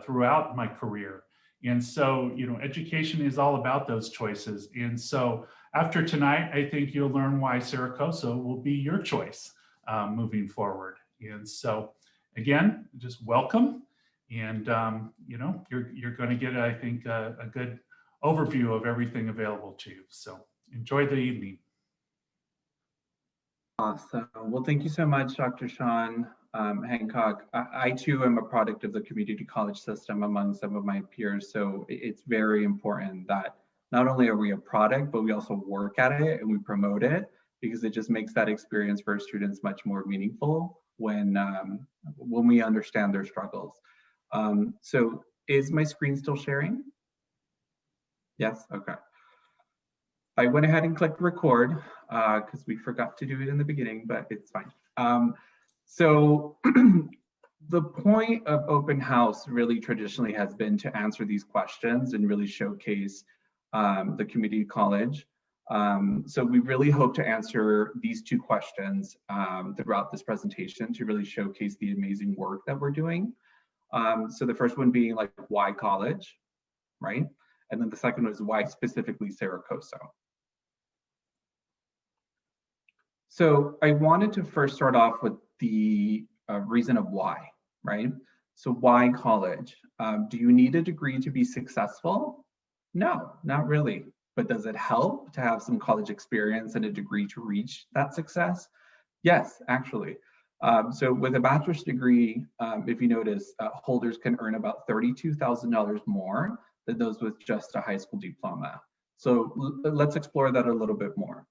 throughout my career. And so, education is all about those choices. And so after tonight, I think you'll learn why Cerro Coso will be your choice moving forward. And so again, just welcome. And, you're going to get, I think, a good overview of everything available to you. So enjoy the evening. Awesome. Well, thank you so much, Dr. Sean Hancock. I too am a product of the community college system among some of my peers. So it's very important that not only are we a product, but we also work at it and we promote it, because it just makes that experience for students much more meaningful when we understand their struggles. So is my screen still sharing? Yes, okay. I went ahead and clicked record because we forgot to do it in the beginning, but it's fine. So the point of open house really traditionally has been to answer these questions and really showcase the community college. So we really hope to answer these two questions throughout this presentation to really showcase the amazing work that we're doing. So the first one being like, why college, right? And then the second was why specifically Cerro Coso. So I wanted to first start off with the reason of why, right? So why college? Do you need a degree to be successful? No, not really. But does it help to have some college experience and a degree to reach that success? Yes, actually. So with a bachelor's degree, if you notice, holders can earn about $32,000 more than those with just a high school diploma. So let's explore that a little bit more.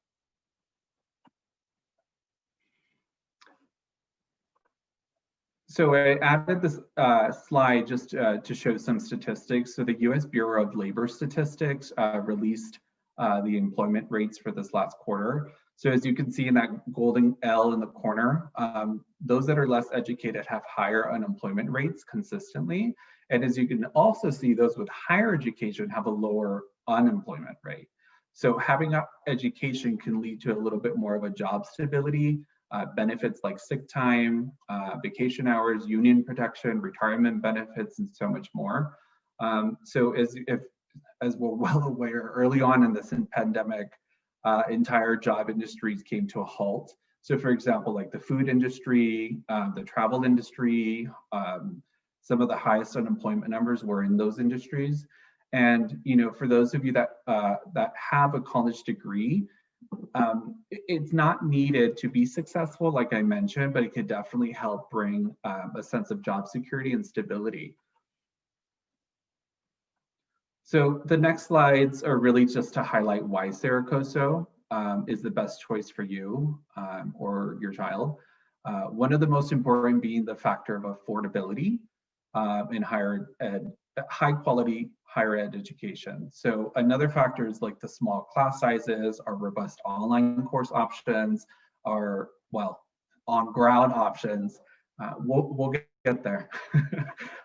So I added this slide just to show some statistics. So the US Bureau of Labor Statistics released the employment rates for this last quarter. So as you can see in that golden L in the corner, those that are less educated have higher unemployment rates consistently. And as you can also see, those with higher education have a lower unemployment rate. So having education can lead to a little bit more of a job stability, benefits like sick time, vacation hours, union protection, retirement benefits, and so much more. So as we're well aware, early on in this pandemic, entire job industries came to a halt. So for example, like the food industry, the travel industry, some of the highest unemployment numbers were in those industries. And for those of you that have a college degree, it's not needed to be successful, like I mentioned, but it could definitely help bring a sense of job security and stability. So the next slides are really just to highlight why Cerro Coso is the best choice for you or your child. One of the most important being the factor of affordability in high quality higher ed education. So another factor is like the small class sizes, our robust online course options, our, well, on ground options. We'll get there.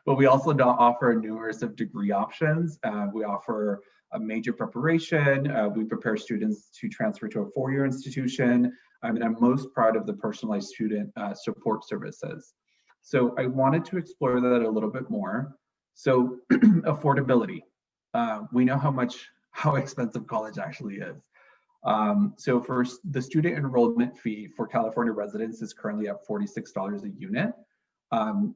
But we also offer numerous of degree options. We offer a major preparation. We prepare students to transfer to a four-year institution. And I'm most proud of the personalized student support services. So I wanted to explore that a little bit more. So affordability, we know how expensive college actually is. So for the student enrollment fee for California residents is currently at $46 a unit.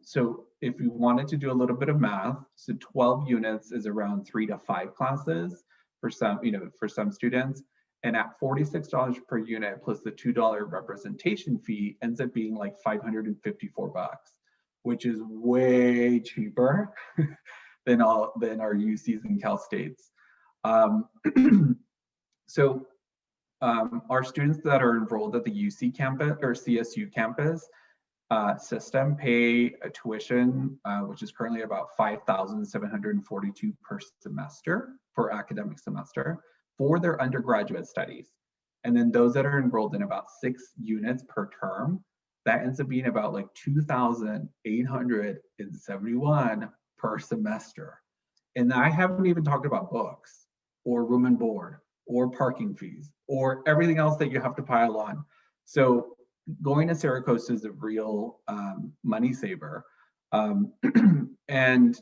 So if you wanted to do a little bit of math, so 12 units is around 3 to 5 classes for some students. And at $46 per unit plus the $2 representation fee ends up being like $554, which is way cheaper than our UCs and Cal States. So our students that are enrolled at the UC campus or CSU campus system pay a tuition, which is currently about $5,742 per semester, per academic semester, for their undergraduate studies. And then those that are enrolled in about 6 units per term, that ends up being about like $2,871 per semester. And I haven't even talked about books or room and board or parking fees or everything else that you have to pile on. So going to Cerro Coso is a real money saver. And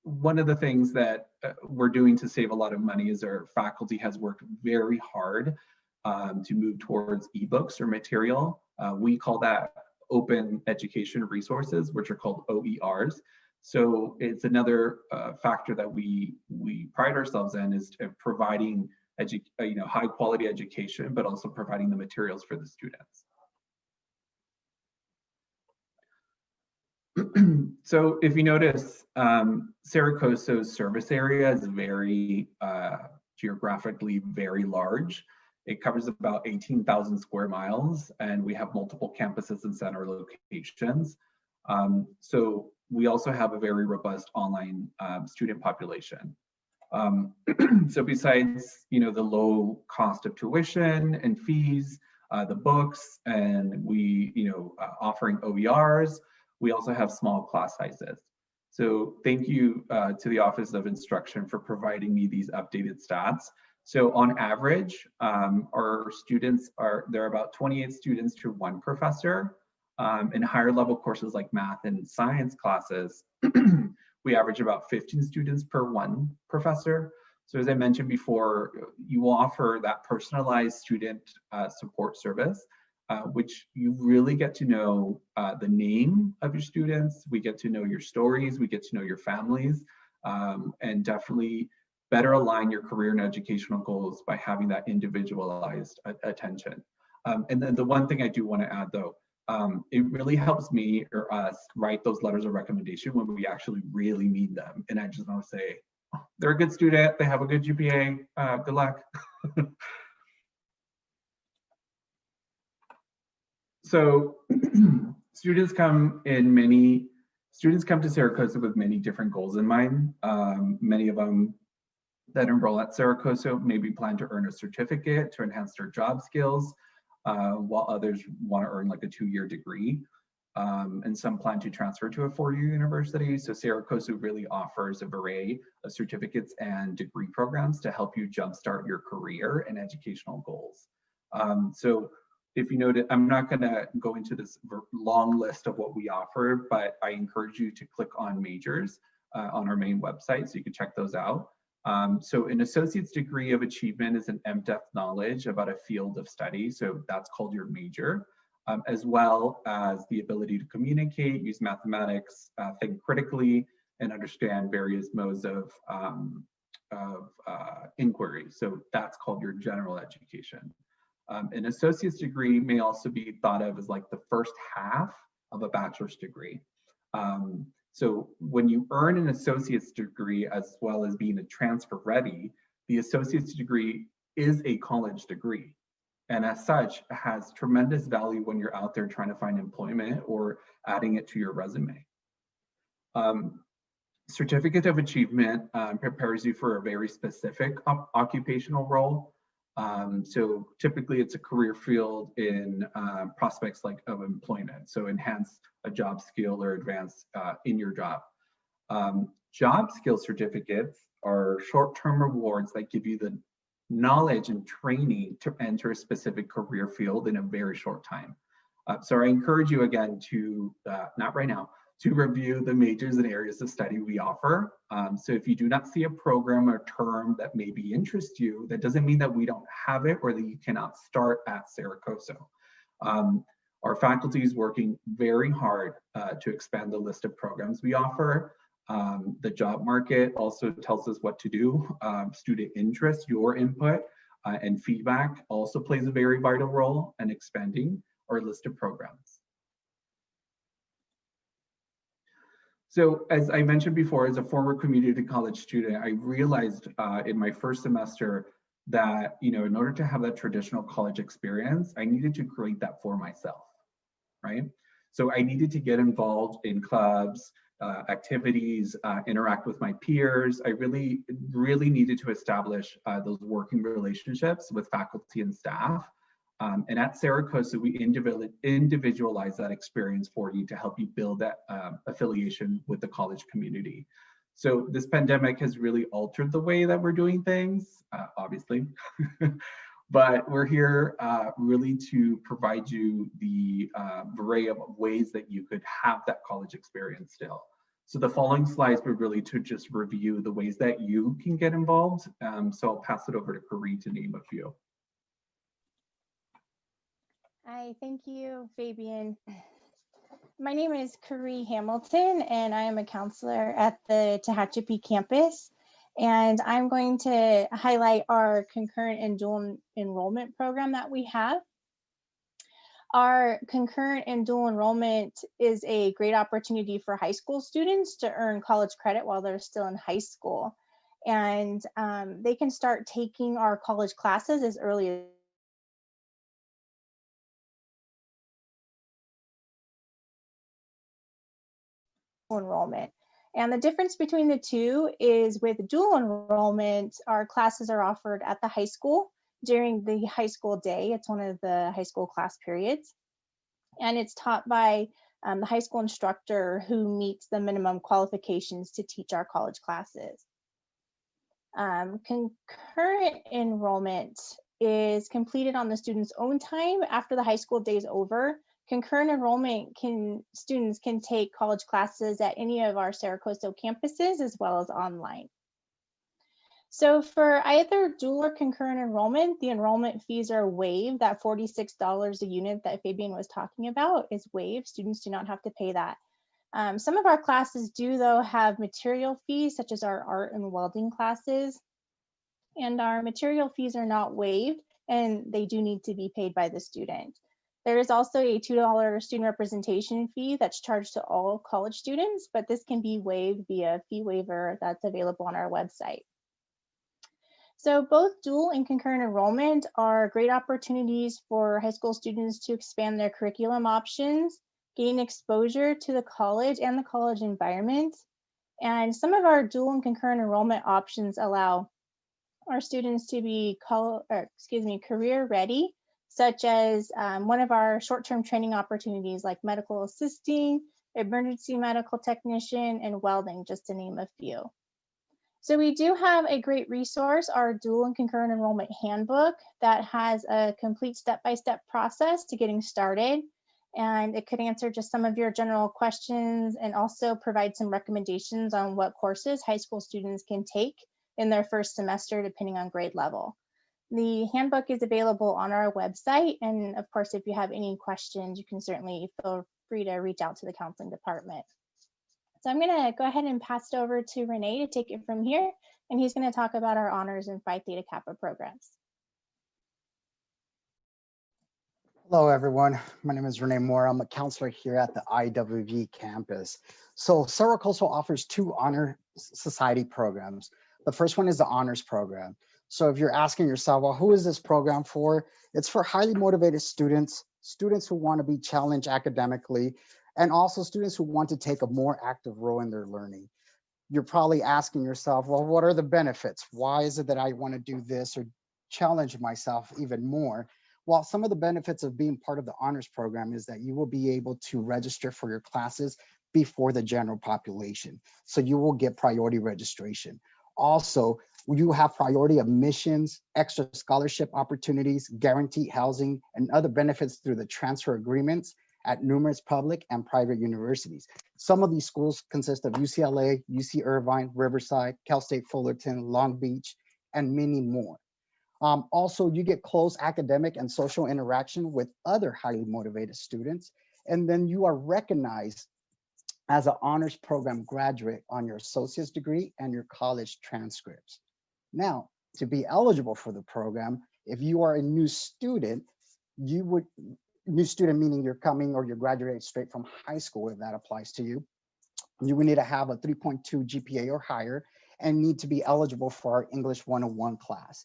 one of the things that we're doing to save a lot of money is our faculty has worked very hard to move towards ebooks or material. We call that open education resources, which are called OERs. So it's another factor that we pride ourselves in, is providing high quality education, but also providing the materials for the students. So if you notice, Cerro Coso's service area is very geographically very large. It covers about 18,000 square miles, and we have multiple campuses and center locations. So we also have a very robust online student population. So besides, the low cost of tuition and fees, the books, and we, offering OERs, we also have small class sizes. So thank you to the Office of Instruction for providing me these updated stats. So on average, our students there are about 28 students to one professor. In higher level courses like math and science classes, we average about 15 students per one professor. So as I mentioned before, you will offer that personalized student support service, which you really get to know the name of your students. We get to know your stories, we get to know your families, and definitely better align your career and educational goals by having that individualized attention. And then the one thing I do want to add though, it really helps me or us write those letters of recommendation when we actually really need them. And I just want to say, oh, they're a good student, they have a good GPA, good luck. So students come to Cerro Coso with many different goals in mind. Many of them that enroll at Cerro Coso maybe plan to earn a certificate to enhance their job skills, while others want to earn like a 2-year degree. And some plan to transfer to a 4-year university. So Cerro Coso really offers a array of certificates and degree programs to help you jumpstart your career and educational goals. So if you noted, I'm not going to go into this long list of what we offer, but I encourage you to click on majors on our main website so you can check those out. So an associate's degree of achievement is an in-depth knowledge about a field of study. So that's called your major, as well as the ability to communicate, use mathematics, think critically, and understand various modes of inquiry. So that's called your general education. An associate's degree may also be thought of as like the first half of a bachelor's degree. So when you earn an associate's degree, as well as being a transfer ready, the associate's degree is a college degree. And as such, has tremendous value when you're out there trying to find employment or adding it to your resume. Certificate of achievement prepares you for a very specific occupational role. So typically it's a career field in prospects like of employment. So enhance a job skill or advance in your job. Job skill certificates are short-term rewards that give you the knowledge and training to enter a specific career field in a very short time. So I encourage you again to, not right now, to review the majors and areas of study we offer. So if you do not see a program or term that maybe interests you, that doesn't mean that we don't have it or that you cannot start at Cerro Coso. Our faculty is working very hard to expand the list of programs we offer. The job market also tells us what to do. Student interest, your input, and feedback also plays a very vital role in expanding our list of programs. So as I mentioned before, as a former community college student, I realized in my first semester that, in order to have that traditional college experience, I needed to create that for myself, right? So I needed to get involved in clubs, activities, interact with my peers. I really needed to establish those working relationships with faculty and staff. And at Cerro Coso, we individualize that experience for you to help you build that affiliation with the college community. So this pandemic has really altered the way that we're doing things, obviously. But we're here really to provide you the array of ways that you could have that college experience still. So the following slides were really to just review the ways that you can get involved. So I'll pass it over to Corrine to name a few. Hi, thank you, Fabian. My name is Carrie Hamilton, and I am a counselor at the Tehachapi campus. And I'm going to highlight our concurrent and dual enrollment program that we have. Our concurrent and dual enrollment is a great opportunity for high school students to earn college credit while they're still in high school. And they can start taking our college classes as early as enrollment. And the difference between the two is with dual enrollment, our classes are offered at the high school during the high school day. It's one of the high school class periods. And it's taught by the high school instructor who meets the minimum qualifications to teach our college classes. Concurrent enrollment is completed on the student's own time after the high school day is over. Concurrent enrollment students can take college classes at any of our Cerro Coso campuses as well as online. So for either dual or concurrent enrollment, the enrollment fees are waived. That $46 a unit that Fabian was talking about is waived. Students do not have to pay that. Some of our classes do, though, have material fees, such as our art and welding classes. And our material fees are not waived, and they do need to be paid by the student. There is also a $2 student representation fee that's charged to all college students, but this can be waived via fee waiver that's available on our website. So both dual and concurrent enrollment are great opportunities for high school students to expand their curriculum options, gain exposure to the college and the college environment. And some of our dual and concurrent enrollment options allow our students to be career ready, such as one of our short-term training opportunities like medical assisting, emergency medical technician, and welding, just to name a few. So we do have a great resource, our dual and concurrent enrollment handbook, that has a complete step-by-step process to getting started. And it could answer just some of your general questions and also provide some recommendations on what courses high school students can take in their first semester, depending on grade level. The handbook is available on our website. And of course, if you have any questions, you can certainly feel free to reach out to the counseling department. So I'm going to go ahead and pass it over to Renee to take it from here, and he's going to talk about our honors and Phi Theta Kappa programs. Hello, everyone. My name is Renee Moore. I'm a counselor here at the IWV campus. So Cerro Coso offers two honor society programs. The first one is the honors program. So if you're asking yourself, well, who is this program for? It's for highly motivated students, students who want to be challenged academically, and also students who want to take a more active role in their learning. You're probably asking yourself, well, what are the benefits? Why is it that I want to do this or challenge myself even more? Well, some of the benefits of being part of the honors program is that you will be able to register for your classes before the general population. So you will get priority registration. Also, you have priority admissions, extra scholarship opportunities, guaranteed housing, and other benefits through the transfer agreements at numerous public and private universities. Some of these schools consist of UCLA, UC Irvine, Riverside, Cal State Fullerton, Long Beach, and many more. Also, you get close academic and social interaction with other highly motivated students, and then you are recognized as an honors program graduate on your associate's degree and your college transcripts. Now, to be eligible for the program, if you are a new student, new student meaning you're coming or you're graduating straight from high school, if that applies to you, you will need to have a 3.2 GPA or higher and need to be eligible for our English 101 class.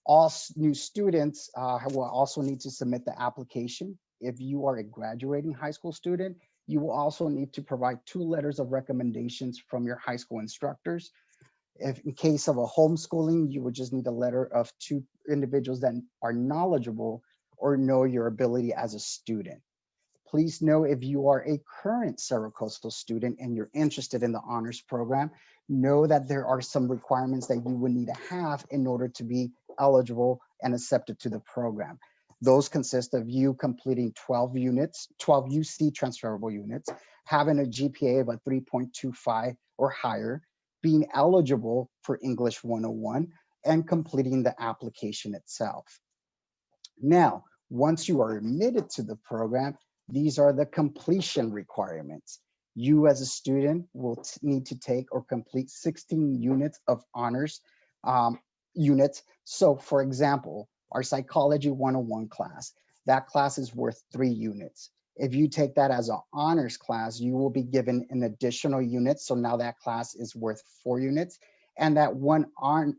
All new students will also need to submit the application. If you are a graduating high school student, you will also need to provide 2 letters of recommendations from your high school instructors. If in case of a homeschooling, you would just need a letter of 2 individuals that are knowledgeable or know your ability as a student. Please know if you are a current Cerro Coso student and you're interested in the honors program, know that there are some requirements that you would need to have in order to be eligible and accepted to the program. Those consist of you completing 12 units, 12 UC transferable units, having a GPA of a 3.25 or higher, being eligible for English 101, and completing the application itself. Now, once you are admitted to the program, these are the completion requirements. You as a student will need to take or complete 16 units of honors units. So for example, our Psychology 101 class, that class is worth 3 units. If you take that as an honors class, you will be given an additional unit. So now that class is worth 4 units. And that one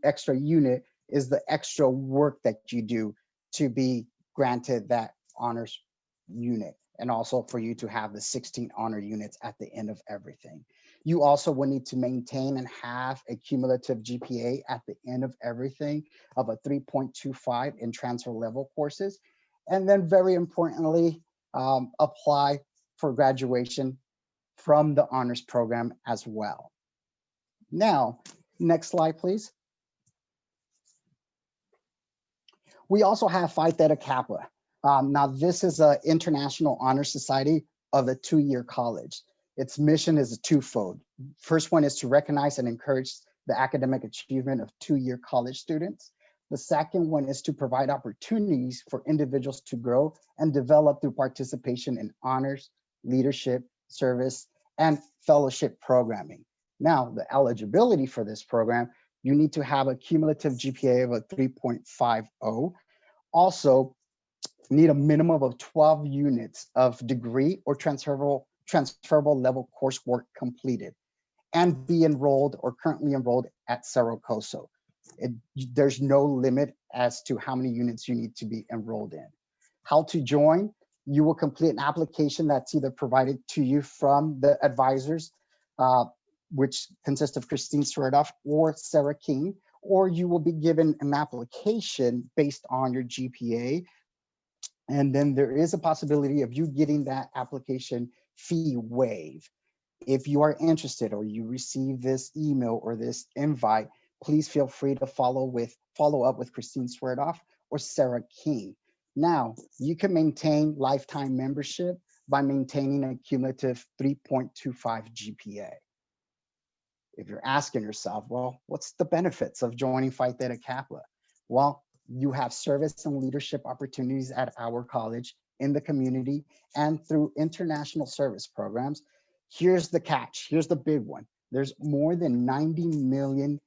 extra unit is the extra work that you do to be granted that honors unit, and also for you to have the 16 honor units at the end of everything. You also will need to maintain and have a cumulative GPA at the end of everything of a 3.25 in transfer level courses. And then very importantly, apply for graduation from the honors program as well. Now, next slide, please. We also have Phi Theta Kappa. Now, this is an international honor society of a 2-year college. Its mission is twofold. First one is to recognize and encourage the academic achievement of 2-year college students. The second one is to provide opportunities for individuals to grow and develop through participation in honors, leadership, service, and fellowship programming. Now, the eligibility for this program, you need to have a cumulative GPA of a 3.50. Also, need a minimum of 12 units of degree or transferable level coursework completed, and be enrolled or currently enrolled at Cerro Coso. There's no limit as to how many units you need to be enrolled in. How to join? You will complete an application that's either provided to you from the advisors, which consists of Christine Swerdoff or Sarah King, or you will be given an application based on your GPA. And then there is a possibility of you getting that application fee waived. If you are interested or you receive this email or this invite, please feel free to follow up with Christine Swerdoff or Sarah King. Now, you can maintain lifetime membership by maintaining a cumulative 3.25 GPA. If you're asking yourself, well, what's the benefits of joining Phi Theta Kappa? Well, you have service and leadership opportunities at our college, in the community, and through international service programs. Here's the catch, here's the big one. There's more than $90 million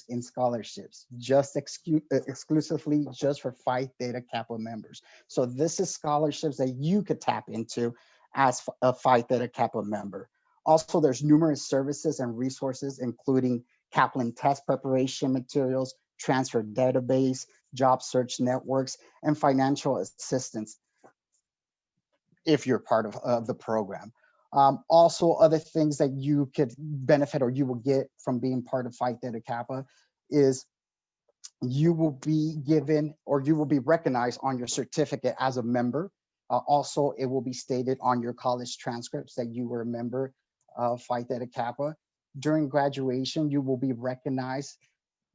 in scholarships, just exclusively just for Phi Theta Kappa members. So this is scholarships that you could tap into as a Phi Theta Kappa member. Also, there's numerous services and resources, including Kaplan test preparation materials, transfer database, job search networks, and financial assistance if you're part of the program. Also, other things that you could benefit or you will get from being part of Phi Theta Kappa is you will be given or you will be recognized on your certificate as a member. Also, it will be stated on your college transcripts that you were a member of Phi Theta Kappa. During graduation, you will be recognized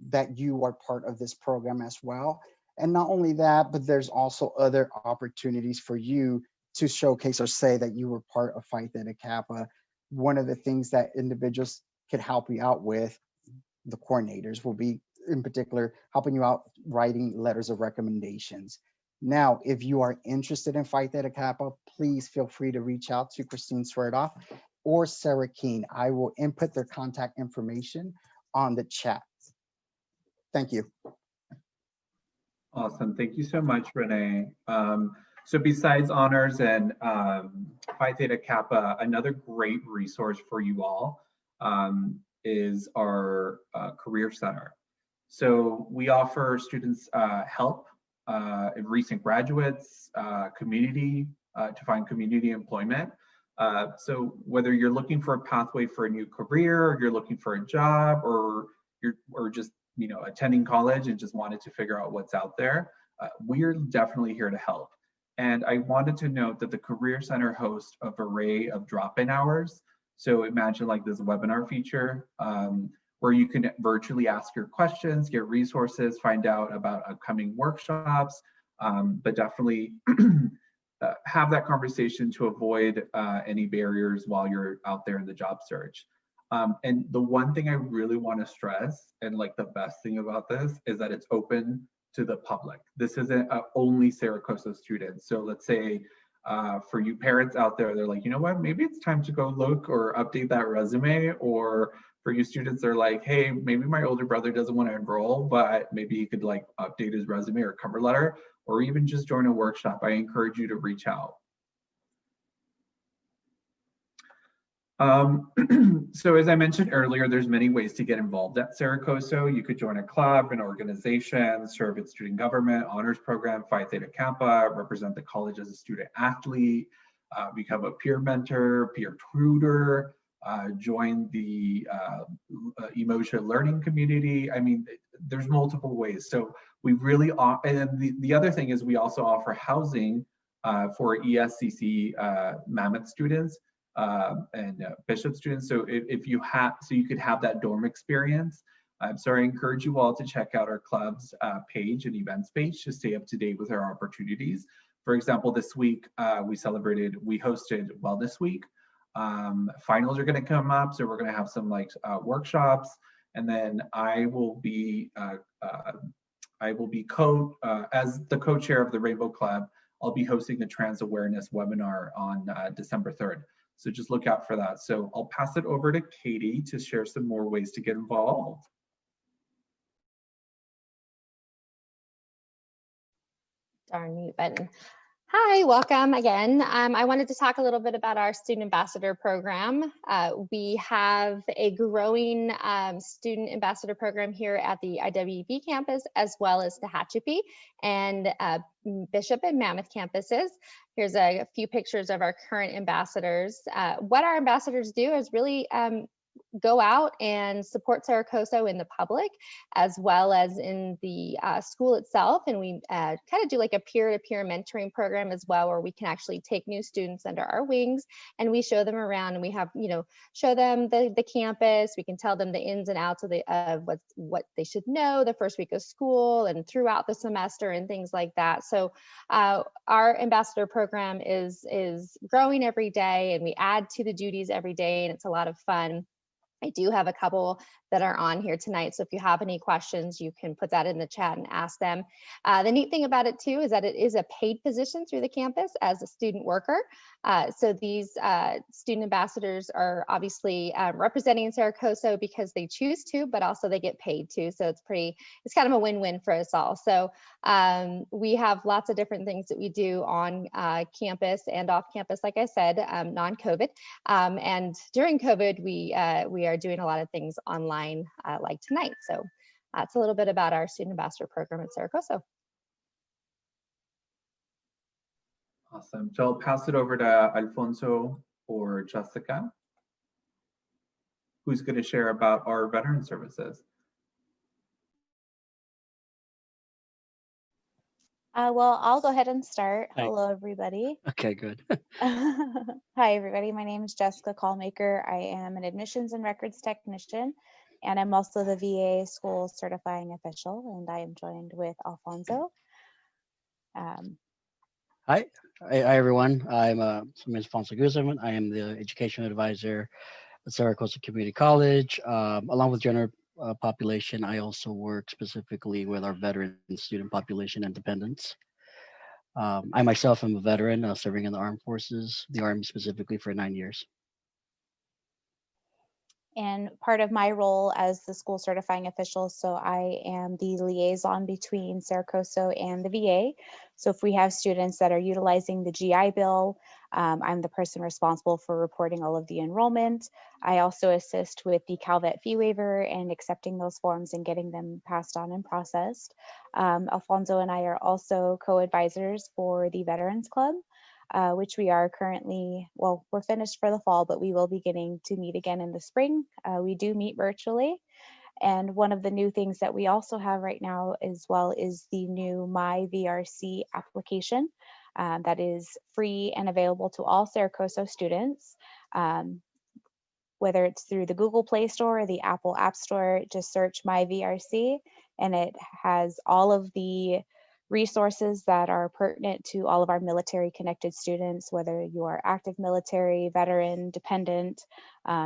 that you are part of this program as well. And not only that, but there's also other opportunities for you to showcase or say that you were part of Phi Theta Kappa. One of the things that individuals could help you out with, the coordinators will be in particular helping you out writing letters of recommendations. Now, if you are interested in Phi Theta Kappa, please feel free to reach out to Christine Swerdoff or Sarah Keene. I will input their contact information on the chat. Thank you. Awesome. Thank you so much, Renee. So besides honors and Phi Theta Kappa, another great resource for you all is our Career Center. So we offer students help in recent graduates, community, to find community employment. So whether you're looking for a pathway for a new career, or you're looking for a job, or you're just attending college and just wanted to figure out what's out there, we're definitely here to help. And I wanted to note that the Career Center hosts an array of drop-in hours. So imagine like this webinar feature where you can virtually ask your questions, get resources, find out about upcoming workshops, but definitely have that conversation to avoid any barriers while you're out there in the job search. And the one thing I really want to stress, and like the best thing about this, is that it's open to the public. This isn't only Cerro Coso students. So let's say for you parents out there, they're like, you know what, maybe it's time to go look or update that resume. Or for you students, they're like, hey, maybe my older brother doesn't want to enroll, but maybe he could like update his resume or cover letter, or even just join a workshop. I encourage you to reach out. So as I mentioned earlier, there's many ways to get involved at Cerro Coso. You could join a club, an organization, serve in student government, honors program, Phi Theta Kappa, represent the college as a student athlete, become a peer mentor, peer tutor, join the emotion learning community. I mean, there's multiple ways. So we really, and the other thing is we also offer housing for ESCC Mammoth students. And Bishop students. So if you have, so you could have that dorm experience. So I encourage you all to check out our club's page and events page to stay up to date with our opportunities. For example, this week we hosted Wellness Week. Finals are going to come up, so we're going to have some like workshops, and then I will be as the co-chair of the Rainbow Club. I'll be hosting the Trans Awareness webinar on December 3rd. So just look out for that. So I'll pass it over to Katie to share some more ways to get involved. Darn mute button. Hi, welcome again. I wanted to talk a little bit about our Student Ambassador Program. We have a growing Student Ambassador Program here at the IWV campus, as well as the Tehachapi and Bishop and Mammoth campuses. Here's a few pictures of our current ambassadors. What our ambassadors do is really go out and support Cerro Coso in the public as well as in the school itself. And we kind of do like a peer-to-peer mentoring program as well, where we can actually take new students under our wings and we show them around, and we have, show them the campus. We can tell them the ins and outs of what they should know the first week of school and throughout the semester and things like that. So our ambassador program is growing every day, and we add to the duties every day, and it's a lot of fun. I do have a couple that are on here tonight, so if you have any questions, you can put that in the chat and ask them. The neat thing about it too is that it is a paid position through the campus as a student worker. So these student ambassadors are obviously representing Cerro Coso because they choose to, but also they get paid too. So it's kind of a win-win for us all. So we have lots of different things that we do on campus and off campus, like I said, non-COVID. And during COVID, we are doing a lot of things online like tonight. So that's a little bit about our Student Ambassador Program at Cerro Coso. Awesome. So I'll pass it over to Alfonso or Jessica, who's going to share about our veteran services. Well, I'll go ahead and start. Hi. Hello, everybody. Okay, good. Hi, everybody. My name is Jessica Callmaker. I am an admissions and records technician, and I'm also the VA school certifying official, and I am joined with Alfonso. Hi, everyone. My name is Alfonso Guzman. I am the education advisor at Cerro Coso Community College. Along with general population, I also work specifically with our veteran student population and dependents. I myself am a veteran serving in the armed forces, the Army specifically, for 9 years. And part of my role as the school certifying official, so I am the liaison between Cerro Coso and the VA. So if we have students that are utilizing the GI Bill, I'm the person responsible for reporting all of the enrollment. I also assist with the CalVet fee waiver and accepting those forms and getting them passed on and processed. Alfonso and I are also co-advisors for the Veterans Club, which we are currently, well, we're finished for the fall, but we will be getting to meet again in the spring. We do meet virtually. And one of the new things that we also have right now as well is the new My VRC application that is free and available to all Cerro Coso students. Whether it's through the Google Play Store or the Apple App Store, just search My VRC, and it has all of the resources that are pertinent to all of our military connected students, whether you are active military, veteran, dependent,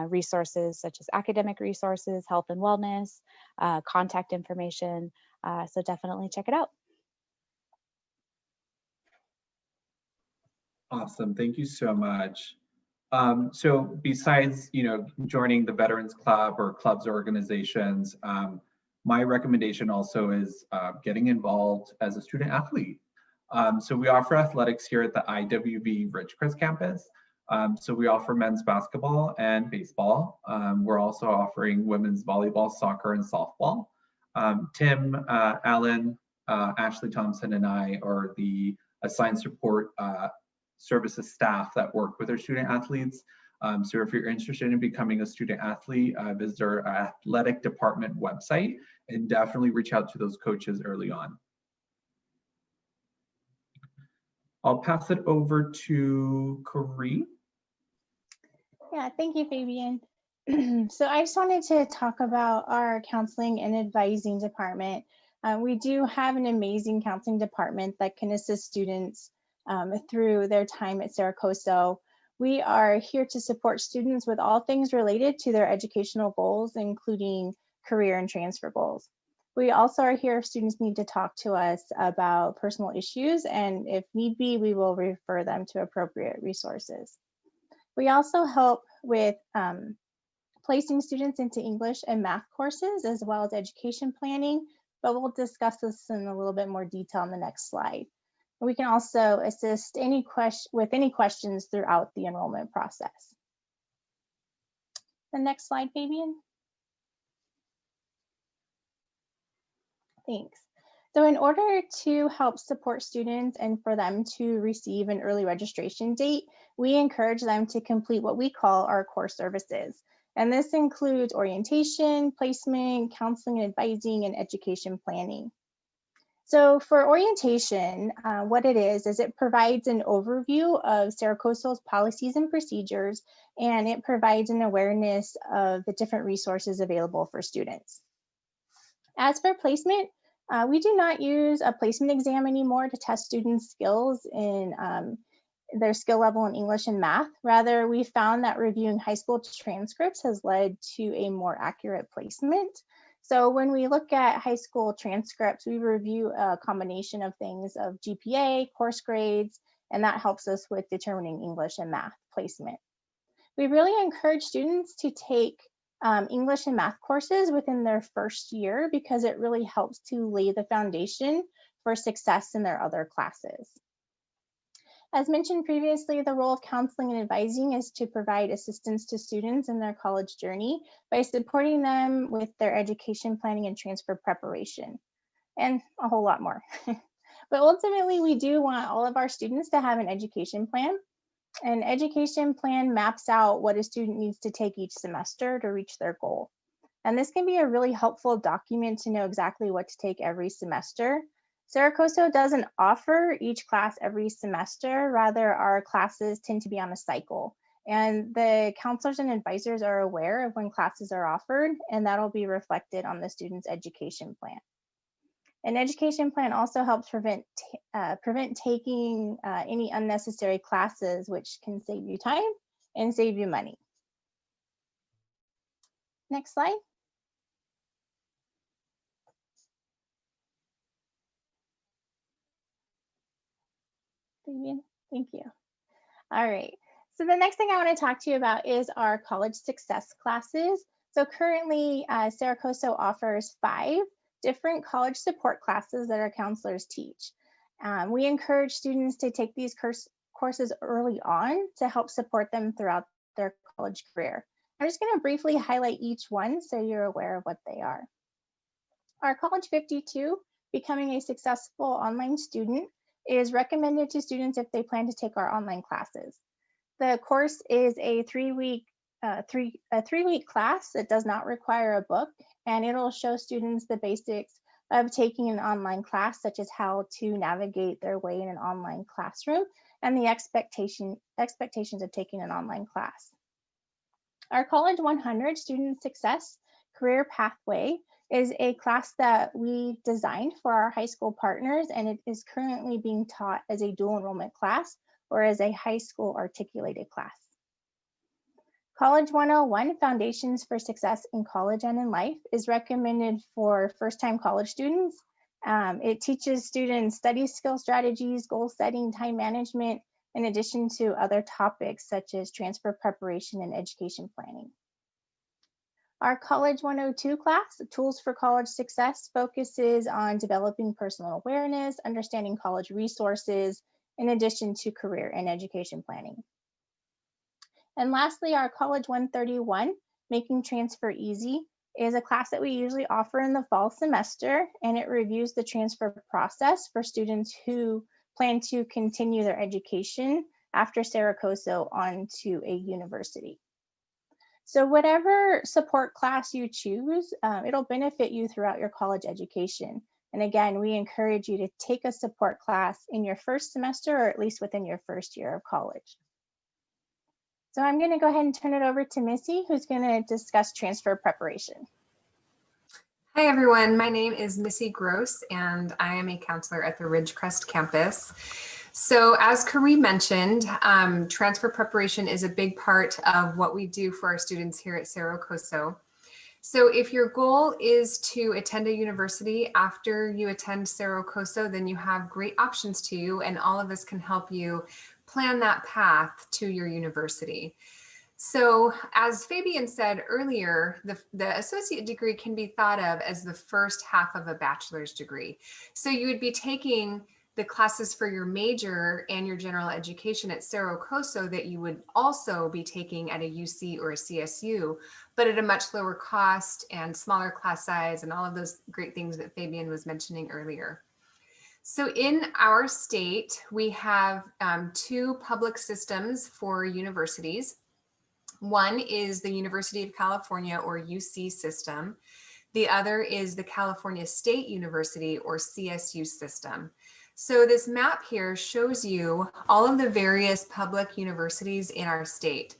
resources such as academic resources, health and wellness, contact information. So definitely check it out. Awesome, thank you so much. So besides, joining the Veterans Club or clubs or organizations, my recommendation also is getting involved as a student athlete. So we offer athletics here at the IWV Ridgecrest campus. So we offer men's basketball and baseball. We're also offering women's volleyball, soccer, and softball. Tim, Alan, Ashley Thompson, and I are the assigned support services staff that work with our student athletes. So if you're interested in becoming a student athlete, visit our athletic department website and definitely reach out to those coaches early on. I'll pass it over to Corrine. Yeah, thank you, Fabian. So I just wanted to talk about our counseling and advising department. We do have an amazing counseling department that can assist students through their time at Cerro Coso. We are here to support students with all things related to their educational goals, including career and transfer goals. We also are here if students need to talk to us about personal issues, and if need be, we will refer them to appropriate resources. We also help with placing students into English and math courses, as well as education planning, but we'll discuss this in a little bit more detail in the next slide. We can also assist with any questions throughout the enrollment process. The next slide, Fabian. Thanks. So in order to help support students and for them to receive an early registration date, we encourage them to complete what we call our core services. And this includes orientation, placement, counseling and advising, and education planning. So for orientation, what it is it provides an overview of Cerro Coso's policies and procedures, and it provides an awareness of the different resources available for students. As for placement, we do not use a placement exam anymore to test students' skills in their skill level in English and math. Rather, we found that reviewing high school transcripts has led to a more accurate placement. So when we look at high school transcripts, we review a combination of things of GPA, course grades, and that helps us with determining English and math placement. We really encourage students to take English and math courses within their first year because it really helps to lay the foundation for success in their other classes. As mentioned previously, the role of counseling and advising is to provide assistance to students in their college journey by supporting them with their education planning and transfer preparation, and a whole lot more. But ultimately, we do want all of our students to have an education plan. An education plan maps out what a student needs to take each semester to reach their goal. And this can be a really helpful document to know exactly what to take every semester. Cerro Coso doesn't offer each class every semester. Rather, our classes tend to be on a cycle. And the counselors and advisors are aware of when classes are offered, and that'll be reflected on the student's education plan. An education plan also helps prevent taking any unnecessary classes, which can save you time and save you money. Next slide. Thank you. All right. So the next thing I want to talk to you about is our college success classes. So currently, Cerro Coso offers 5 different college support classes that our counselors teach. We encourage students to take these courses early on to help support them throughout their college career. I'm just going to briefly highlight each one so you're aware of what they are. Our College 52, Becoming a Successful Online Student, is recommended to students if they plan to take our online classes. The course is a three-week class that does not require a book, and it'll show students the basics of taking an online class, such as how to navigate their way in an online classroom and the expectations of taking an online class. Our College 100 Student Success Career Pathway is a class that we designed for our high school partners, and it is currently being taught as a dual enrollment class or as a high school articulated class. College 101, Foundations for Success in College and in Life, is recommended for first-time college students. It teaches students study skill strategies, goal setting, time management, in addition to other topics such as transfer preparation and education planning. Our College 102 class, Tools for College Success, focuses on developing personal awareness, understanding college resources, in addition to career and education planning. And lastly, our College 131, Making Transfer Easy, is a class that we usually offer in the fall semester, and it reviews the transfer process for students who plan to continue their education after Cerro Coso onto a university. So whatever support class you choose, it'll benefit you throughout your college education. And again, we encourage you to take a support class in your first semester or at least within your first year of college. So I'm going to go ahead and turn it over to Missy, who's going to discuss transfer preparation. Hi everyone, my name is Missy Gross and I am a counselor at the Ridgecrest campus. So as Carrie mentioned, transfer preparation is a big part of what we do for our students here at Cerro Coso. So if your goal is to attend a university after you attend Cerro Coso, then you have great options to you, and all of us can help you plan that path to your university. So as Fabian said earlier, the associate degree can be thought of as the first half of a bachelor's degree. So you would be taking the classes for your major and your general education at Cerro Coso that you would also be taking at a UC or a CSU, but at a much lower cost and smaller class size and all of those great things that Fabian was mentioning earlier. So in our state, we have two public systems for universities. One is the University of California or UC system. The other is the California State University or CSU system. So this map here shows you all of the various public universities in our state.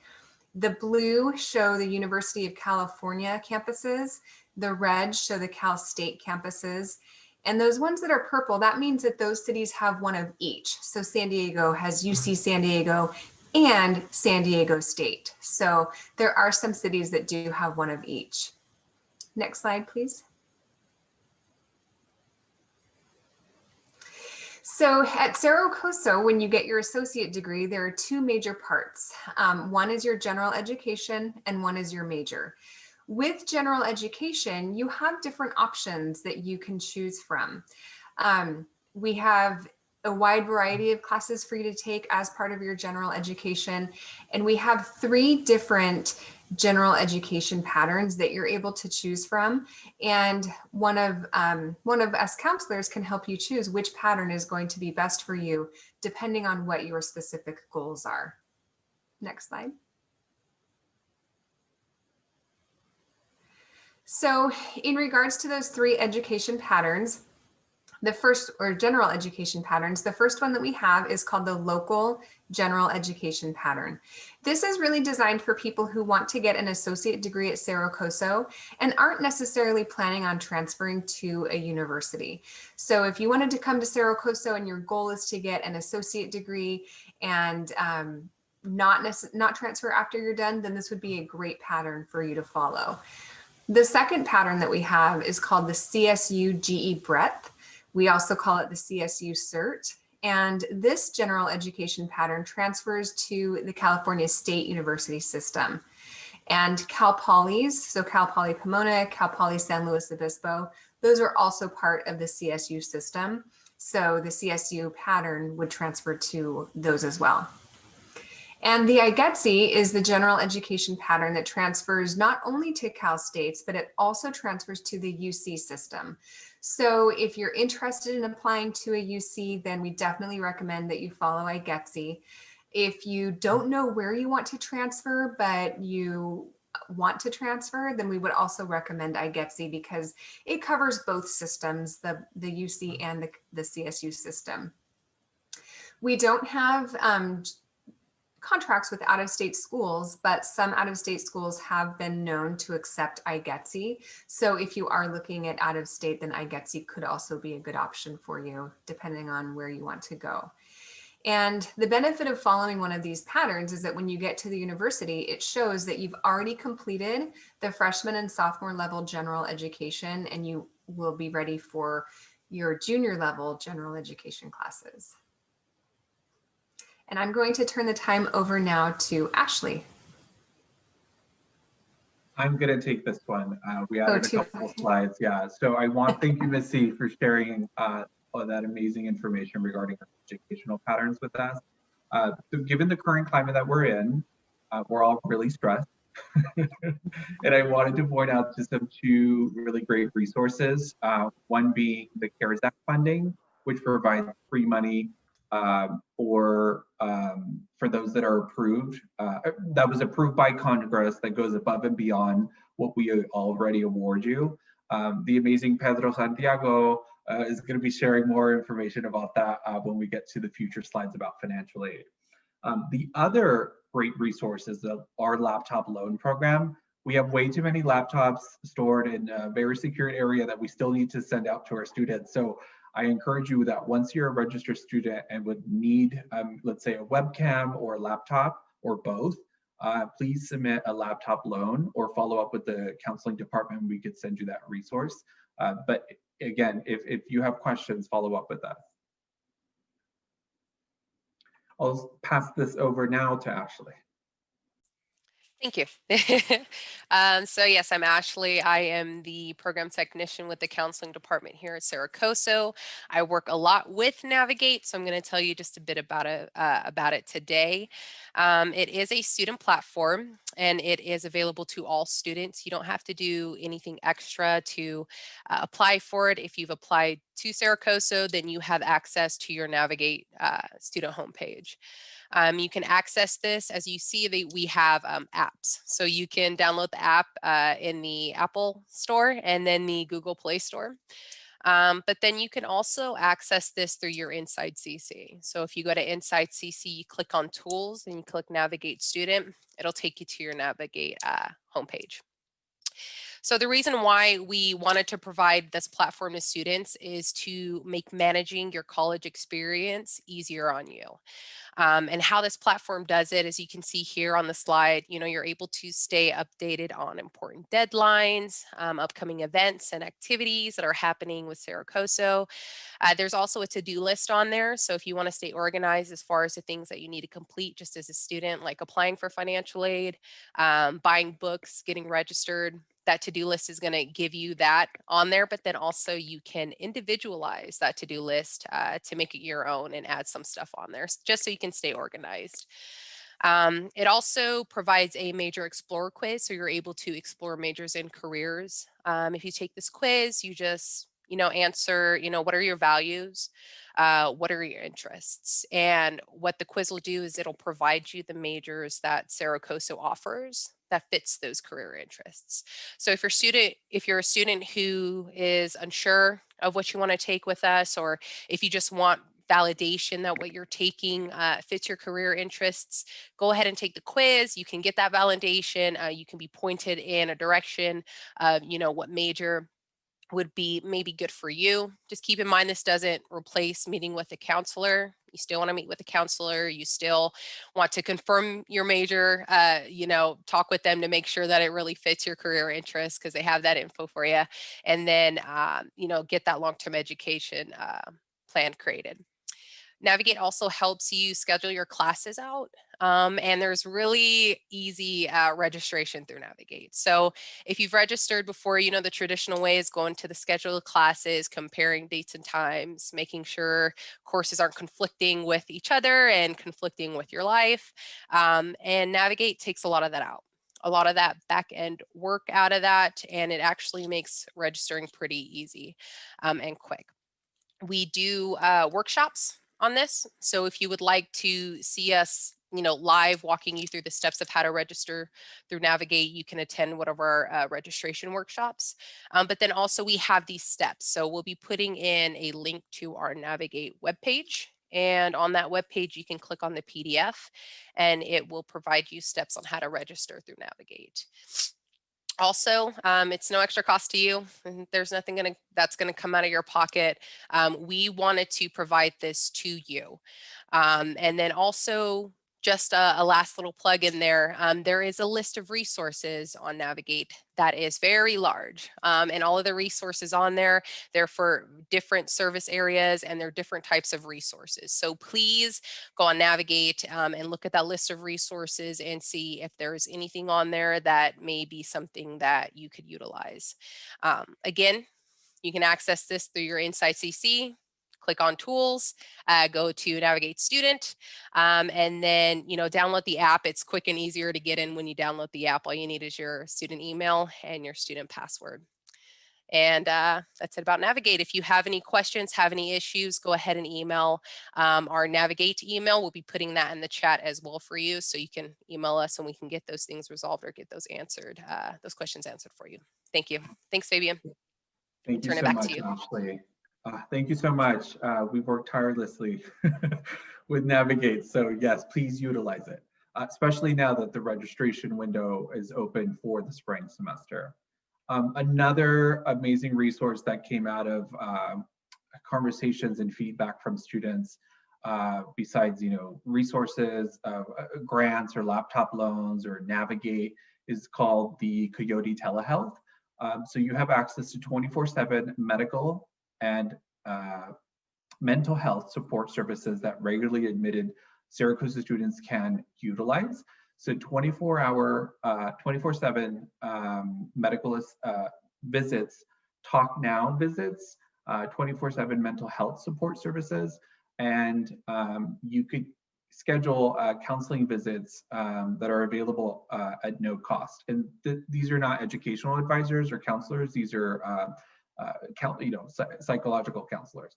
The blue show the University of California campuses. The red show the Cal State campuses. And those ones that are purple, that means that those cities have one of each. So San Diego has UC San Diego and San Diego State. So there are some cities that do have one of each. Next slide, please. So at Cerro Coso, when you get your associate degree, there are two major parts. One is your general education and one is your major. With general education, you have different options that you can choose from. We have a wide variety of classes for you to take as part of your general education. And we have 3 different general education patterns that you're able to choose from. And one of us counselors can help you choose which pattern is going to be best for you, depending on what your specific goals are. Next slide. So in regards to those 3 education patterns, the first, or general education patterns, the first one that we have is called the local general education pattern. This is really designed for people who want to get an associate degree at Cerro Coso and aren't necessarily planning on transferring to a university. So if you wanted to come to Cerro Coso and your goal is to get an associate degree and not transfer after you're done, then this would be a great pattern for you to follow. The second pattern that we have is called the CSU GE Breadth. We also call it the CSU CERT. And this general education pattern transfers to the California State University system. And Cal Polys, so Cal Poly Pomona, Cal Poly San Luis Obispo, those are also part of the CSU system. So the CSU pattern would transfer to those as well. And the IGETC is the general education pattern that transfers not only to Cal States, but it also transfers to the UC system. So if you're interested in applying to a UC, then we definitely recommend that you follow IGETC. If you don't know where you want to transfer, but you want to transfer, then we would also recommend IGETC because it covers both systems, the UC and the CSU system. We don't have contracts with out-of-state schools, but some out-of-state schools have been known to accept iGetsy. So if you are looking at out-of-state, then iGetsy could also be a good option for you, depending on where you want to go. And the benefit of following one of these patterns is that when you get to the university, it shows that you've already completed the freshman and sophomore level general education, and you will be ready for your junior level general education classes. And I'm going to turn the time over now to Ashley. I'm going to take this one. We added a couple of slides. Yeah. So I want to thank you, Missy, for sharing all that amazing information regarding our educational patterns with us. So given the current climate that we're in, we're all really stressed. And I wanted to point out just some two really great resources. One being the CARES Act funding, which provides free money for those that are approved, that was approved by Congress, that goes above and beyond what we already award you. The amazing Pedro Santiago is going to be sharing more information about that when we get to the future slides about financial aid. The other great resource is our laptop loan program. We have way too many laptops stored in a very secure area that we still need to send out to our students. So I encourage you that once you're a registered student and would need, let's say, a webcam or a laptop or both, please submit a laptop loan or follow up with the counseling department. We could send you that resource. But again, if you have questions, follow up with us. I'll pass this over now to Ashley. Thank you. So yes, I'm Ashley. I am the program technician with the counseling department here at Cerro Coso. I work a lot with Navigate, so I'm going to tell you just a bit about it today. It is a student platform, and it is available to all students. You don't have to do anything extra to apply for it. If you've applied to Cerro Coso, then you have access to your Navigate student homepage. You can access this, as you see, we have apps. So you can download the app in the Apple Store and then the Google Play Store. But then you can also access this through your Inside CC. So if you go to Inside CC, you click on Tools and you click Navigate Student, it'll take you to your Navigate homepage. So the reason why we wanted to provide this platform to students is to make managing your college experience easier on you. And how this platform does it, as you can see here on the slide, you're able to stay updated on important deadlines, upcoming events and activities that are happening with Cerro Coso. There's also a to-do list on there. So if you want to stay organized as far as the things that you need to complete just as a student, like applying for financial aid, buying books, getting registered, that to-do list is going to give you that on there, but then also you can individualize that to-do list to make it your own and add some stuff on there just so you can stay organized. It also provides a major explorer quiz, so you're able to explore majors and careers. If you take this quiz, you just answer, what are your values? What are your interests? And what the quiz will do is it'll provide you the majors that Cerro Coso offers that fits those career interests. So if you're a student who is unsure of what you want to take with us, or if you just want validation that what you're taking fits your career interests, go ahead and take the quiz. You can get that validation. You can be pointed in a direction of, what major would be maybe good for you. Just keep in mind, this doesn't replace meeting with a counselor. You still want to meet with a counselor. You still want to confirm your major, talk with them to make sure that it really fits your career interests, because they have that info for you. And then, get that long-term education plan created. Navigate also helps you schedule your classes out, and there's really easy registration through Navigate. So if you've registered before, the traditional way is going to the scheduled classes, comparing dates and times, making sure courses aren't conflicting with each other and conflicting with your life. And Navigate takes a lot of that out. A lot of that back end work out of that, and it actually makes registering pretty easy and quick. We do workshops on this. So if you would like to see us, live walking you through the steps of how to register through Navigate, you can attend one of our registration workshops. But then also we have these steps. So we'll be putting in a link to our Navigate webpage And on that web page, you can click on the PDF and it will provide you steps on how to register through Navigate. Also, it's no extra cost to you. There's nothing that's gonna come out of your pocket. We wanted to provide this to you. And then also, just a last little plug in there, there is a list of resources on Navigate that is very large. And all of the resources on there, they're for different service areas and they're different types of resources. So please go on Navigate and look at that list of resources and see if there's anything on there that may be something that you could utilize. Again, you can access this through your Insight CC. Click on tools, go to Navigate Student, and then download the app. It's quick and easier to get in when you download the app. All you need is your student email and your student password. And that's it about Navigate. If you have any questions, have any issues, go ahead and email our Navigate email. We'll be putting that in the chat as well for you, so you can email us and we can get those things resolved or get those answered, those questions answered for you. Thank you. Thanks, Fabian. Thank you so much, Ashley. Thank you so much. We've worked tirelessly with Navigate, so yes, please utilize it, especially now that the registration window is open for the spring semester. Another amazing resource that came out of conversations and feedback from students, besides resources, grants or laptop loans or Navigate, is called the Coyote Telehealth. So you have access to 24/7 medical and mental health support services that regularly admitted Cerro Coso students can utilize. So 24/7 medical visits, Talk Now visits, 24/7 mental health support services, and you could schedule counseling visits that are available at no cost. And these are not educational advisors or counselors. These are psychological counselors.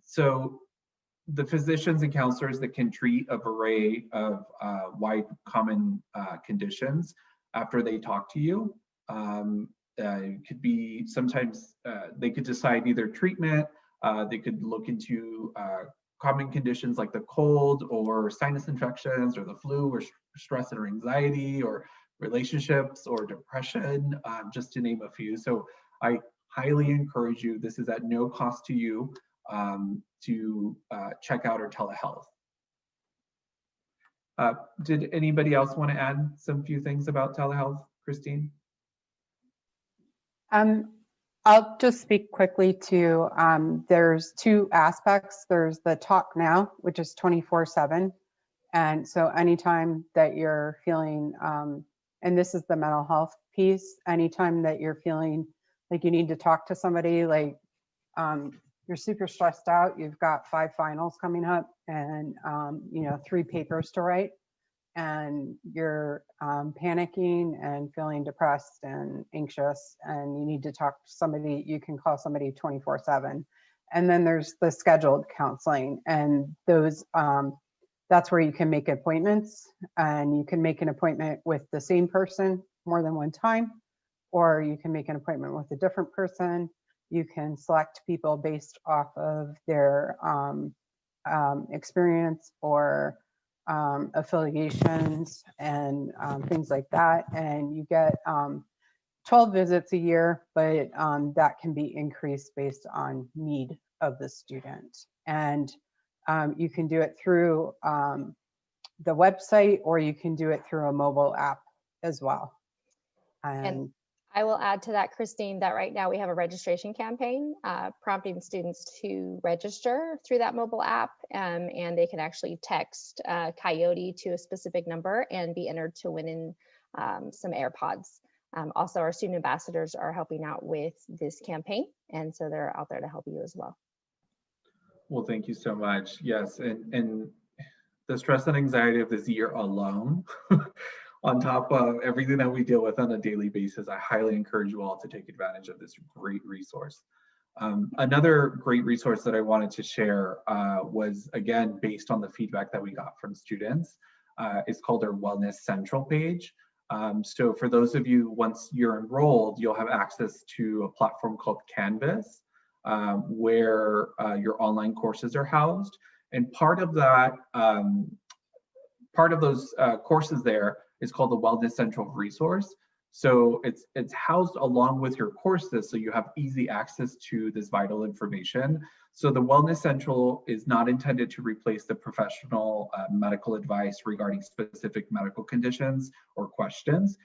So the physicians and counselors that can treat a array of wide common conditions after they talk to you, could be sometimes they could decide either treatment, they could look into common conditions like the cold or sinus infections or the flu or stress or anxiety or relationships or depression, just to name a few. So I highly encourage you, this is at no cost to you, to check out our telehealth. Did anybody else want to add some few things about telehealth, Christine? I'll just speak quickly to, there's two aspects. There's the Talk Now, which is 24/7. And so anytime that you're feeling, and this is the mental health piece, anytime that you're feeling like you need to talk to somebody, like you're super stressed out, you've got 5 finals coming up and 3 papers to write, and you're panicking and feeling depressed and anxious, and you need to talk to somebody, you can call somebody 24/7. And then there's the scheduled counseling, and those that's where you can make appointments, and you can make an appointment with the same person more than one time, or you can make an appointment with a different person. You can select people based off of their experience or affiliations and things like that. And you get 12 visits a year, but that can be increased based on need of the student. And you can do it through the website, or you can do it through a mobile app as well. And I will add to that, Christine, that right now we have a registration campaign prompting students to register through that mobile app, and they can actually text Coyote to a specific number and be entered to win in some AirPods. Also, our student ambassadors are helping out with this campaign, and so they're out there to help you as well. Well, thank you so much. Yes, and the stress and anxiety of this year alone, on top of everything that we deal with on a daily basis, I highly encourage you all to take advantage of this great resource. Another great resource that I wanted to share was, again, based on the feedback that we got from students. It's called our Wellness Central page. So for those of you, once you're enrolled, you'll have access to a platform called Canvas, where your online courses are housed. And part of that, part of those courses there is called the Wellness Central resource. So it's housed along with your courses, so you have easy access to this vital information. So the Wellness Central is not intended to replace the professional medical advice regarding specific medical conditions or questions.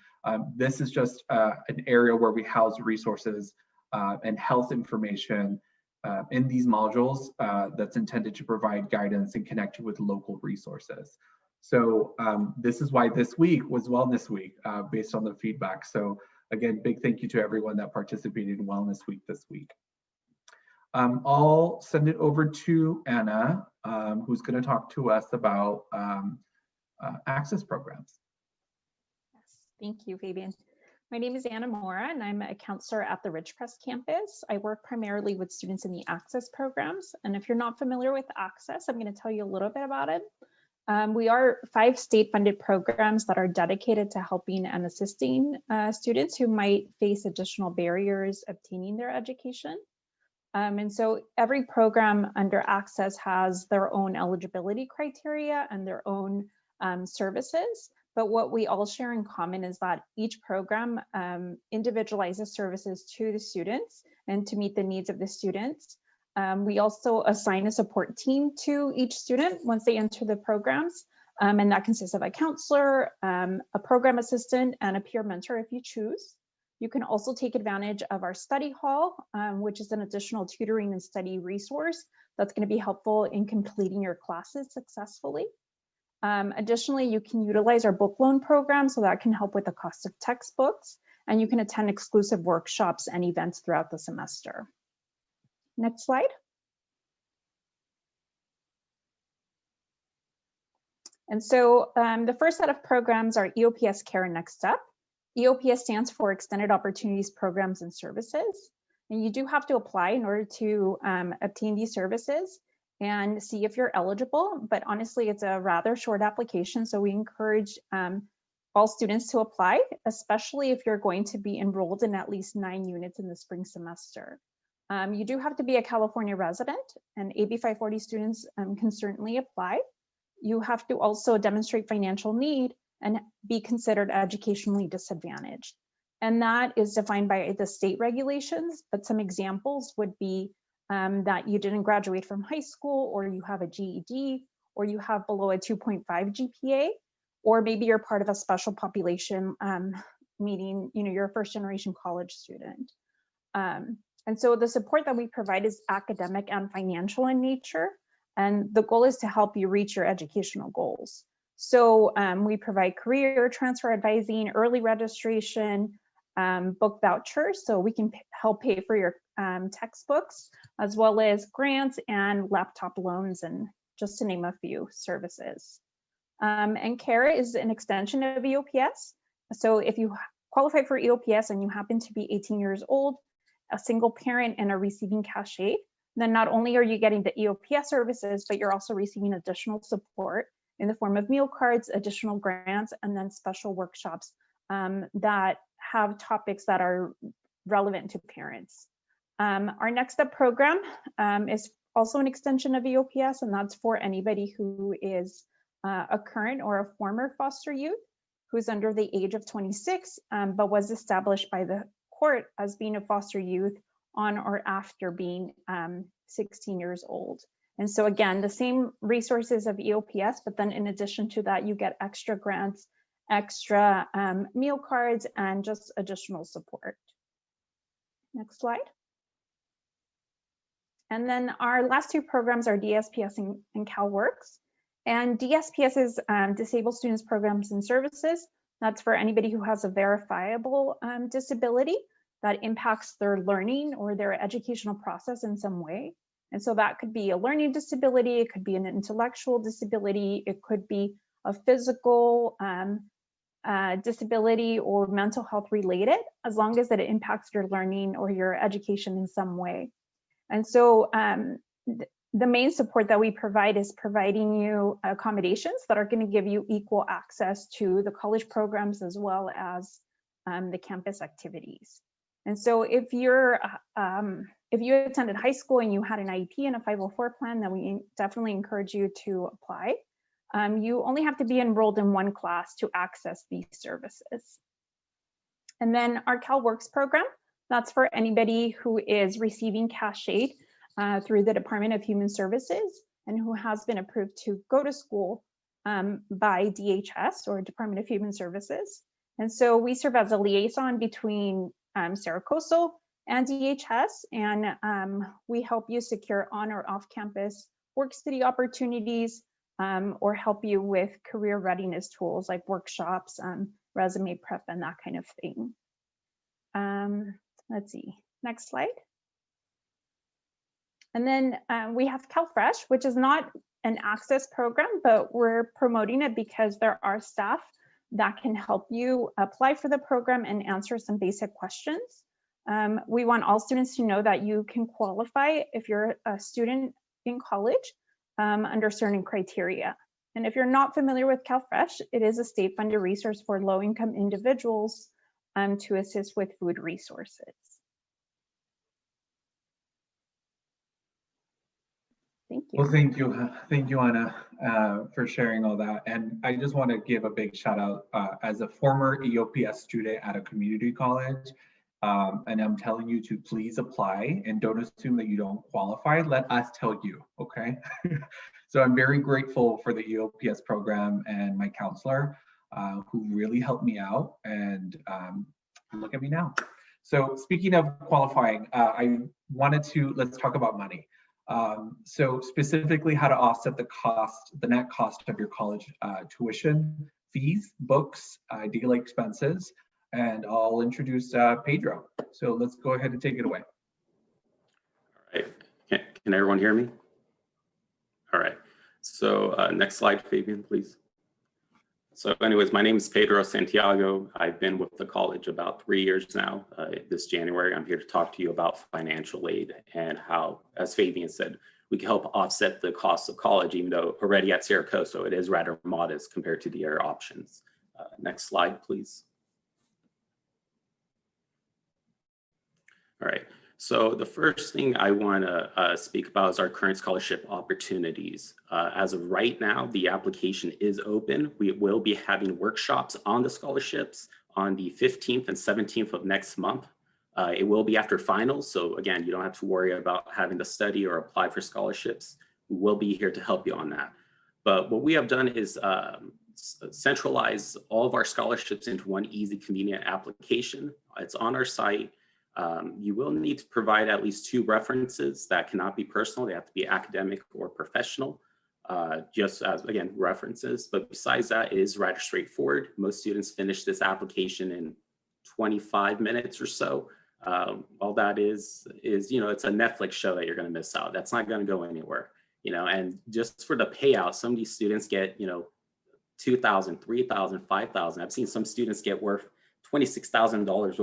This is just an area where we house resources and health information in these modules that's intended to provide guidance and connect you with local resources. So this is why this week was Wellness Week, based on the feedback. So again, big thank you to everyone that participated in Wellness Week this week. I'll send it over to Anna, who's going to talk to us about access programs. Yes, thank you, Fabian. My name is Anna Mora, and I'm a counselor at the Ridgecrest campus. I work primarily with students in the Access programs. And if you're not familiar with Access, I'm going to tell you a little bit about it. We are 5 state-funded programs that are dedicated to helping and assisting students who might face additional barriers obtaining their education. And so every program under Access has their own eligibility criteria and their own services. But what we all share in common is that each program individualizes services to the students and to meet the needs of the students. We also assign a support team to each student once they enter the programs, and that consists of a counselor, a program assistant, and a peer mentor if you choose. You can also take advantage of our study hall, which is an additional tutoring and study resource that's going to be helpful in completing your classes successfully. Additionally, you can utilize our book loan program, so that can help with the cost of textbooks, and you can attend exclusive workshops and events throughout the semester. Next slide. And so the first set of programs are EOPS Care and Next Step. EOPS stands for Extended Opportunities Programs and Services. And you do have to apply in order to obtain these services and see if you're eligible. But honestly, it's a rather short application. So we encourage all students to apply, especially if you're going to be enrolled in at least 9 units in the spring semester. You do have to be a California resident, and AB 540 students can certainly apply. You have to also demonstrate financial need and be considered educationally disadvantaged. And that is defined by the state regulations, but some examples would be that you didn't graduate from high school, or you have a GED, or you have below a 2.5 GPA, or maybe you're part of a special population, meaning you're a first generation college student. And so the support that we provide is academic and financial in nature. And the goal is to help you reach your educational goals. So we provide career transfer advising, early registration, book vouchers, so we can help pay for your textbooks, as well as grants and laptop loans, and just to name a few services. And CARE is an extension of EOPS. So if you qualify for EOPS and you happen to be 18 years old, a single parent, and are receiving cash aid, then not only are you getting the EOPS services, but you're also receiving additional support in the form of meal cards, additional grants, and then special workshops that have topics that are relevant to parents. Our Next Step program is also an extension of EOPS, and that's for anybody who is a current or a former foster youth who's under the age of 26, but was established by the court as being a foster youth on or after being 16 years old. And so again, the same resources of EOPS, but then in addition to that, you get extra grants, extra meal cards, and just additional support. Next slide. And then our last 2 programs are DSPS and CalWorks. And DSPS is Disabled Students Programs and Services. That's for anybody who has a verifiable disability that impacts their learning or their educational process in some way. And so that could be a learning disability, it could be an intellectual disability, it could be a physical disability or mental health related, as long as it impacts your learning or your education in some way. And so the main support that we provide is providing you accommodations that are going to give you equal access to the college programs as well as the campus activities. And so if you're If you attended high school and you had an IEP and a 504 plan, then we definitely encourage you to apply. You only have to be enrolled in one class to access these services. And then our CalWorks program, that's for anybody who is receiving cash aid through the Department of Human Services and who has been approved to go to school by DHS, or Department of Human Services. And so we serve as a liaison between Cerro Coso and DHS, and we help you secure on or off campus work study opportunities, or help you with career readiness tools like workshops, resume prep, and that kind of thing. Let's see, next slide. And then we have CalFresh, which is not an access program, but we're promoting it because there are staff that can help you apply for the program and answer some basic questions. We want all students to know that you can qualify if you're a student in college under certain criteria. And if you're not familiar with CalFresh, it is a state-funded resource for low-income individuals to assist with food resources. Thank you. Well, thank you, Anna, for sharing all that. And I just want to give a big shout out as a former EOPS student at a community college. And I'm telling you to please apply and don't assume that you don't qualify. Let us tell you, okay? So I'm very grateful for the EOPS program and my counselor who really helped me out, and look at me now. So speaking of qualifying, let's talk about money. So specifically how to offset the net cost of your college tuition, fees, books, daily expenses, and I'll introduce Pedro. So let's go ahead and take it away. All right, can everyone hear me? All right, so next slide, Fabian, please. So anyways, my name is Pedro Santiago. I've been with the college about 3 years now. This January, I'm here to talk to you about financial aid and how, as Fabian said, we can help offset the cost of college, even though already at Cerro Coso, it is rather modest compared to the other options. Next slide, please. All right, so the first thing I want to speak about is our current scholarship opportunities. As of right now, the application is open. We will be having workshops on the scholarships on the 15th and 17th of next month. It will be after finals, so again, you don't have to worry about having to study or apply for scholarships. We will be here to help you on that. But what we have done is centralize all of our scholarships into one easy, convenient application. It's on our site. You will need to provide at least 2 references that cannot be personal. They have to be academic or professional, just as, again, references. But besides that, it is rather straightforward. Most students finish this application in 25 minutes or so. All that is, you know, it's a Netflix show that you're going to miss out. That's not going to go anywhere, you know, and just for the payout, some of these students get, you know, $2,000, $3,000, $5,000. I've seen some students get worth $26,000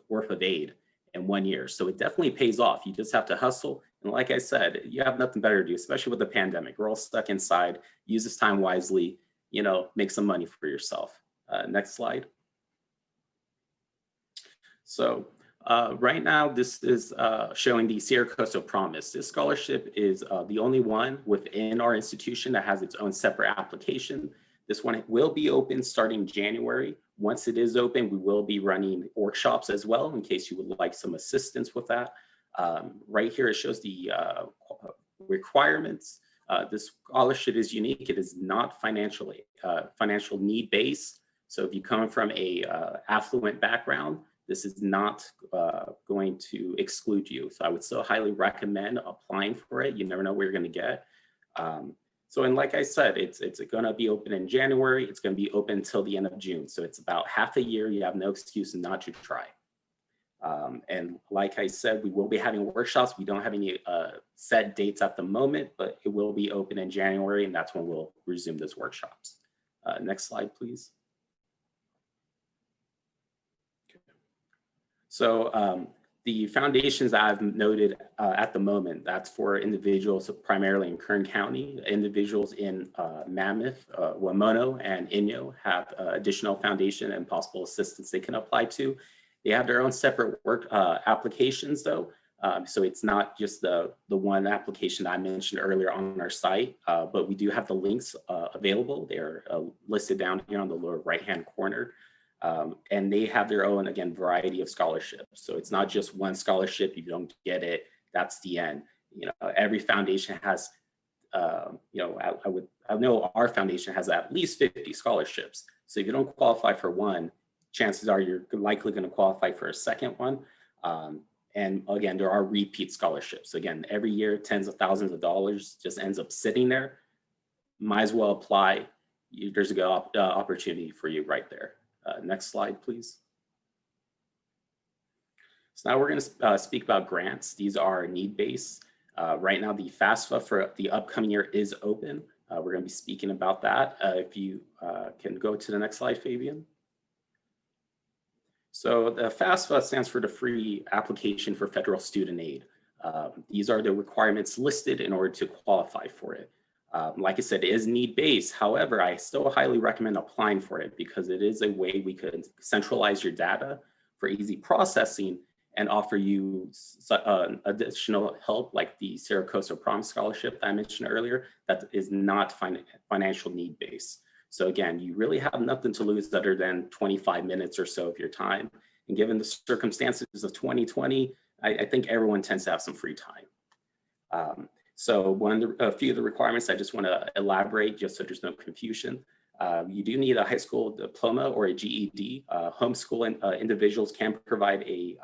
worth of aid in 1 year. So it definitely pays off. You just have to hustle. And like I said, you have nothing better to do, especially with the pandemic. We're all stuck inside. Use this time wisely, you know, make some money for yourself. Next slide. So right now, this is showing the Cerro Coso Promise. This scholarship is the only one within our institution that has its own separate application. This one will be open starting January. Once it is open, we will be running workshops as well in case you would like some assistance with that. Right here, it shows the requirements. This scholarship is unique. It is not financial need based. So if you come from a affluent background, this is not going to exclude you. So I would still highly recommend applying for it. You never know where you're going to get. And like I said, it's going to be open in January. It's going to be open until the end of June. So it's about half a year. You have no excuse not to try. And like I said, we will be having workshops. We don't have any set dates at the moment, but it will be open in January, and that's when we'll resume those workshops. Next slide, please. Okay. So the foundations that I've noted at the moment, that's for individuals primarily in Kern County. Individuals in Mammoth, Waimono, and Inyo have additional foundation and possible assistance they can apply to. They have their own separate work applications though. So it's not just the one application I mentioned earlier on our site, but we do have the links available. They're listed down here on the lower right-hand corner. And they have their own, again, variety of scholarships. So it's not just one scholarship. If you don't get it, that's the end. You know, every foundation has, you know, I know our foundation has at least 50 scholarships. So if you don't qualify for one, chances are you're likely going to qualify for a second one. And again, there are repeat scholarships. Again, every year, tens of thousands of dollars just ends up sitting there. Might as well apply. There's a good opportunity for you right there. Next slide, please. So now we're going to speak about grants. These are need-based. Right now, the FAFSA for the upcoming year is open. We're going to be speaking about that. If you can go to the next slide, Fabian. So the FAFSA stands for the Free Application for Federal Student Aid. These are the requirements listed in order to qualify for it. Like I said, it is need-based. However, I still highly recommend applying for it because it is a way we could centralize your data for easy processing and offer you additional help like the Cerro Coso Promise Scholarship that I mentioned earlier that is not financial need-based. So again, you really have nothing to lose other than 25 minutes or so of your time. And given the circumstances of 2020, I think everyone tends to have some free time. So a few of the requirements I just want to elaborate just so there's no confusion. You do need a high school diploma or a GED. Homeschool individuals can provide a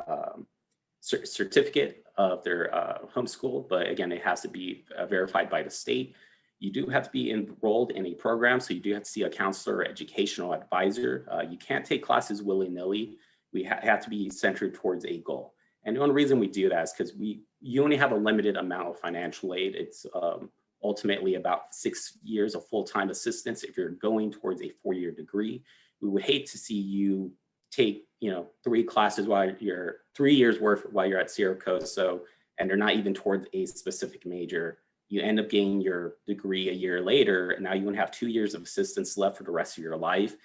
certificate of their homeschool, but again, it has to be verified by the state. You do have to be enrolled in a program, so you do have to see a counselor or educational advisor. You can't take classes willy-nilly. We have to be centered towards a goal. And the only reason we do that is because you only have a limited amount of financial aid. It's ultimately about 6 years of full-time assistance if you're going towards a 4-year degree. We would hate to see you take 3 classes while you're 3 years worth while you're at Cerro Coso, and they're not even towards a specific major. You end up getting your degree a year later, and now you won't have 2 years of assistance left for the rest of your life.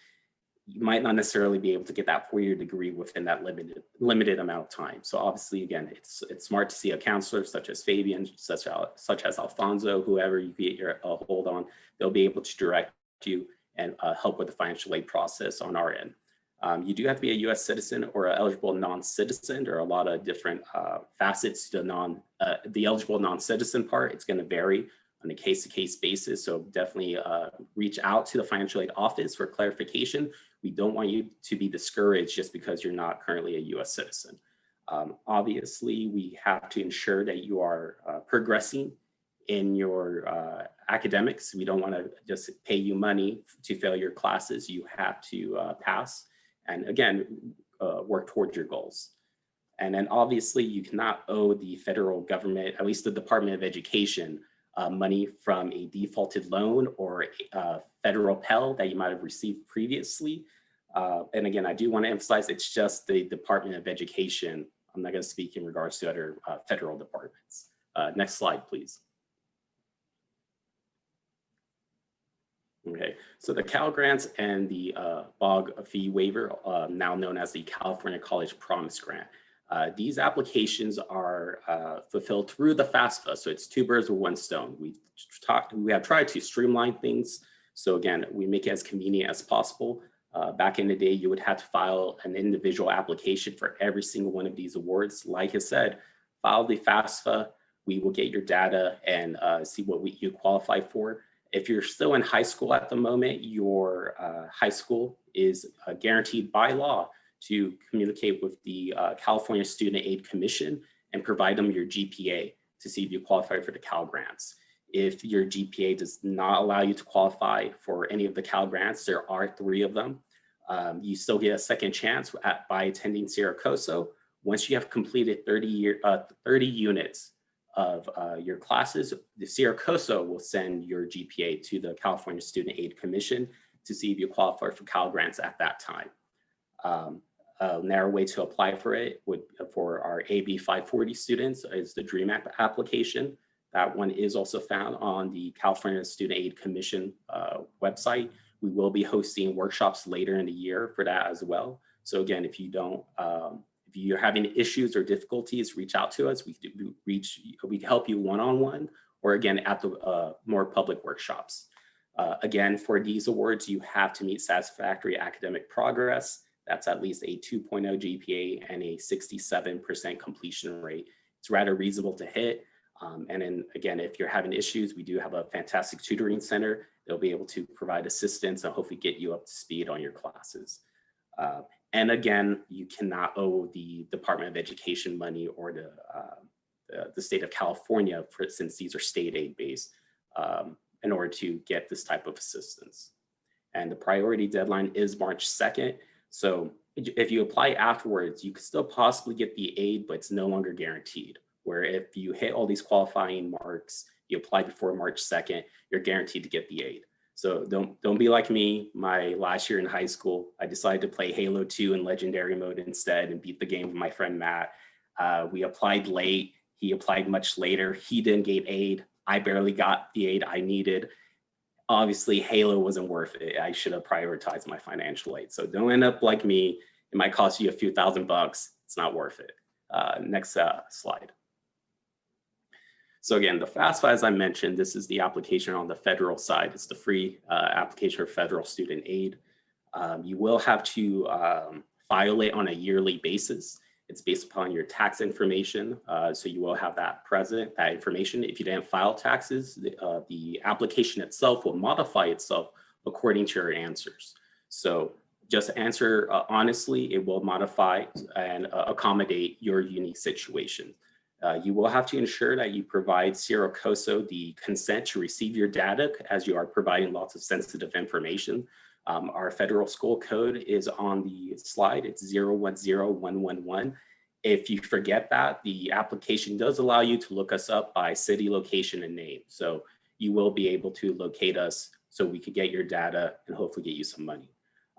You might not necessarily be able to get that 4-year degree within that limited amount of time. So obviously, again, it's smart to see a counselor such as Fabian, such as Alfonso, whoever you get your hold on. They'll be able to direct you and help with the financial aid process on our end. You do have to be a U.S. citizen or an eligible non-citizen. There are a lot of different facets to the eligible non-citizen part. It's going to vary on a case-to-case basis. So definitely reach out to the financial aid office for clarification. We don't want you to be discouraged just because you're not currently a U.S. citizen. Obviously, we have to ensure that you are progressing in your academics. We don't want to just pay you money to fail your classes. You have to pass. And again, work towards your goals. And then obviously you cannot owe the federal government, at least the Department of Education, money from a defaulted loan or a federal Pell that you might have received previously. And again, I do want to emphasize it's just the Department of Education. I'm not going to speak in regards to other federal departments. Next slide, please. Okay, so the Cal Grants and the BOG fee waiver, now known as the California College Promise Grant. These applications are fulfilled through the FAFSA, so it's 2 birds with 1 stone. We have tried to streamline things. So again, we make it as convenient as possible. Back in the day, you would have to file an individual application for every single one of these awards. Like I said, file the FAFSA, we will get your data and see what you qualify for. If you're still in high school at the moment, your high school is guaranteed by law to communicate with the California Student Aid Commission and provide them your GPA to see if you qualify for the Cal Grants. If your GPA does not allow you to qualify for any of the Cal Grants, there are 3 of them. You still get a second chance by attending Cerro Coso. Once you have completed 30 units of your classes, the Cerro Coso will send your GPA to the California Student Aid Commission to see if you qualify for Cal Grants at that time. A narrow way to apply for it for our AB 540 students is the DREAM application. That one is also found on the California Student Aid Commission website. We will be hosting workshops later in the year for that as well. So again, if you If you're having issues or difficulties, reach out to us. We can help you one-on-one, or again, at the more public workshops. Again, for these awards, you have to meet satisfactory academic progress. That's at least a 2.0 GPA and a 67% completion rate. It's rather reasonable to hit. And then again, if you're having issues, we do have a fantastic tutoring center. They'll be able to provide assistance and hopefully get you up to speed on your classes. And again, you cannot owe the Department of Education money or the state of California, since these are state aid based, in order to get this type of assistance. And the priority deadline is March 2nd. So if you apply afterwards, you could still possibly get the aid, but it's no longer guaranteed. Where if you hit all these qualifying marks, you apply before March 2nd, you're guaranteed to get the aid. So don't be like me. My last year in high school, I decided to play Halo 2 in legendary mode instead and beat the game with my friend Matt. We applied late. He applied much later. He didn't get aid. I barely got the aid I needed. Obviously, Halo wasn't worth it. I should have prioritized my financial aid. So don't end up like me. It might cost you a few $1,000. It's not worth it. Next slide. So again, the FAFSA, as I mentioned, this is the application on the federal side. It's the free application for federal student aid. You will have to file it on a yearly basis. It's based upon your tax information. So you will have that present, that information. If you didn't file taxes, the application itself will modify itself according to your answers. So just answer honestly, it will modify and accommodate your unique situation. You will have to ensure that you provide Cerro Coso the consent to receive your data, as you are providing lots of sensitive information. Our federal school code is on the slide. It's 010111. If you forget that, the application does allow you to look us up by city, location, and name. So you will be able to locate us so we could get your data and hopefully get you some money.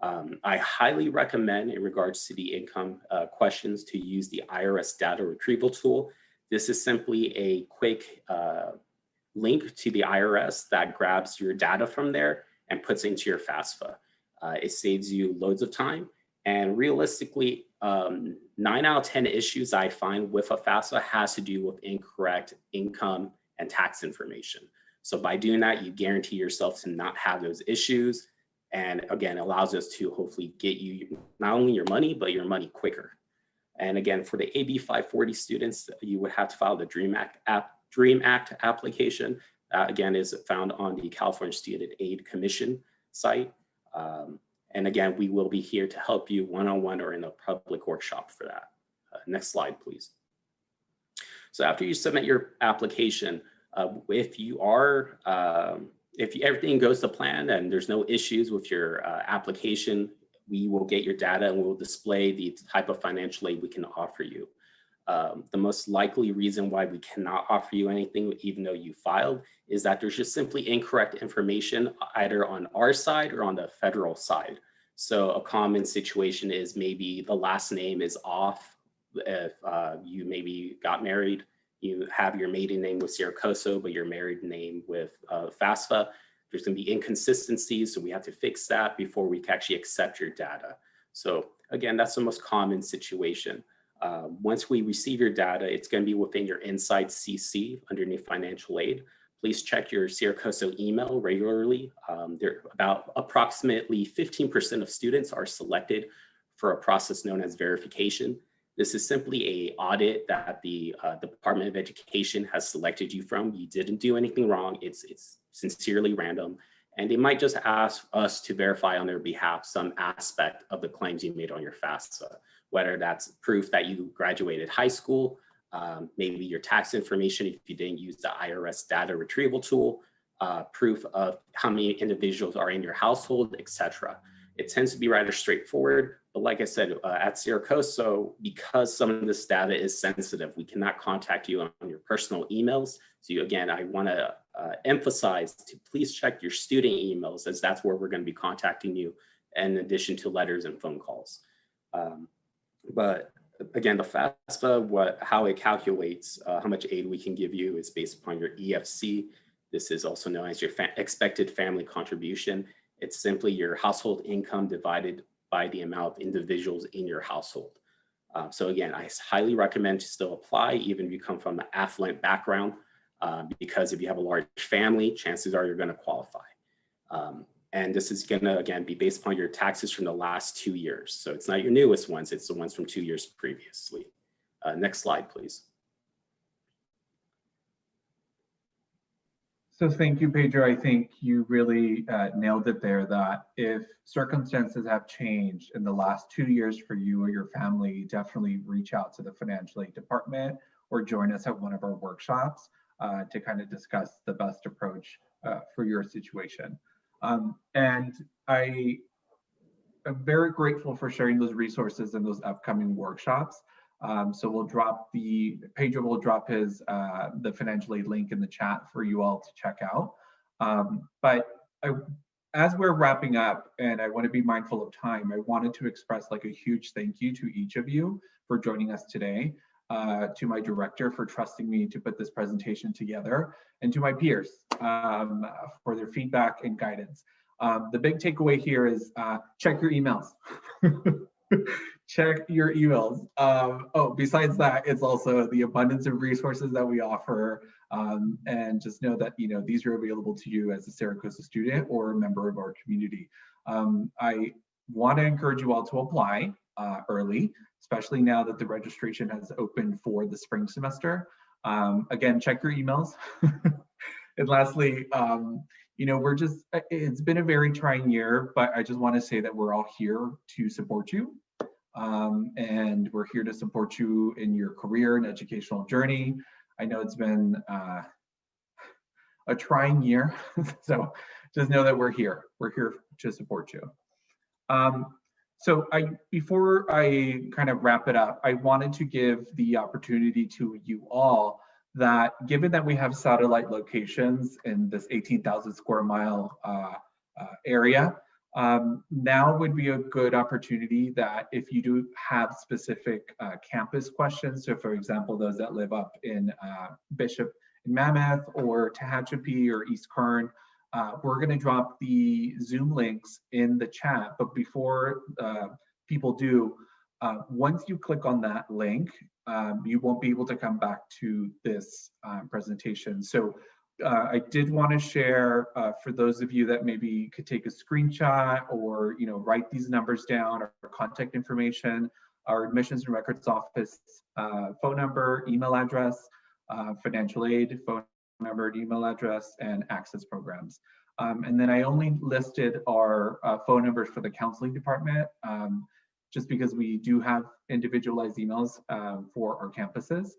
I highly recommend, in regards to the income questions, to use the IRS data retrieval tool. This is simply a quick link to the IRS that grabs your data from there and puts into your FAFSA. It saves you loads of time. And realistically, 9 out of 10 issues I find with a FAFSA has to do with incorrect income and tax information. So by doing that, you guarantee yourself to not have those issues. And again, allows us to hopefully get you not only your money, but your money quicker. And again, for the AB 540 students, you would have to file the DREAM Act application. Again, is found on the California Student Aid Commission site. And again, we will be here to help you one-on-one or in a public workshop for that. Next slide, please. So after you submit your application, if everything goes to plan and there's no issues with your application, we will get your data and we'll display the type of financial aid we can offer you. The most likely reason why we cannot offer you anything, even though you filed, is that there's just simply incorrect information either on our side or on the federal side. So a common situation is maybe the last name is off. If you maybe got married, you have your maiden name with Cerro Coso, but your married name with FAFSA. There's going to be inconsistencies, so we have to fix that before we can actually accept your data. So again, that's the most common situation. Once we receive your data, it's going to be within your Insight CC underneath financial aid. Please check your Cerro Coso email regularly. There about approximately 15% of students are selected for a process known as verification. This is simply an audit that the Department of Education has selected you from. You didn't do anything wrong. It's sincerely random. And they might just ask us to verify on their behalf some aspect of the claims you made on your FAFSA, whether that's proof that you graduated high school, maybe your tax information if you didn't use the IRS data retrieval tool, proof of how many individuals are in your household, etc. It tends to be rather straightforward, but like I said, at Cerro Coso, because some of this data is sensitive, we cannot contact you on your personal emails. So again, I want to emphasize to please check your student emails, as that's where we're going to be contacting you, in addition to letters and phone calls. But again, the FAFSA, how it calculates how much aid we can give you is based upon your EFC. This is also known as your expected family contribution. It's simply your household income divided by the amount of individuals in your household. So again, I highly recommend to still apply, even if you come from an affluent background, because if you have a large family, chances are you're going to qualify. And this is going to, again, be based upon your taxes from the last 2 years. So it's not your newest ones, it's the ones from 2 years previously. Next slide, please. So thank you, Pedro. I think you really nailed it there, that if circumstances have changed in the last 2 years for you or your family, definitely reach out to the financial aid department or join us at one of our workshops to kind of discuss the best approach for your situation. And I am very grateful for sharing those resources in those upcoming workshops. So we'll drop Pedro will drop his the financial aid link in the chat for you all to check out. But as we're wrapping up, and I want to be mindful of time, I wanted to express like a huge thank you to each of you for joining us today, to my director for trusting me to put this presentation together, and to my peers for their feedback and guidance. The big takeaway here is check your emails. Check your emails. Oh, besides that, it's also the abundance of resources that we offer, and just know that these are available to you as a Cerro Coso student or a member of our community. I want to encourage you all to apply early, especially now that the registration has opened for the spring semester. Again, check your emails. And lastly, it's been a very trying year, but I just want to say that we're all here to support you. And we're here to support you in your career and educational journey. I know it's been a trying year, so just know that we're here. We're here to support you. So before I kind of wrap it up, I wanted to give the opportunity to you all that, given that we have satellite locations in this 18,000 square mile area, now would be a good opportunity that if you do have specific campus questions, so for example, those that live up in Bishop and Mammoth or Tehachapi or East Kern, we're going to drop the Zoom links in the chat. But before people do, once you click on that link, you won't be able to come back to this presentation. So I did want to share for those of you that maybe could take a screenshot or write these numbers down, or contact information, our admissions and records office phone number, email address, financial aid phone number, email address, and access programs. And then I only listed our phone numbers for the counseling department, just because we do have individualized emails for our campuses.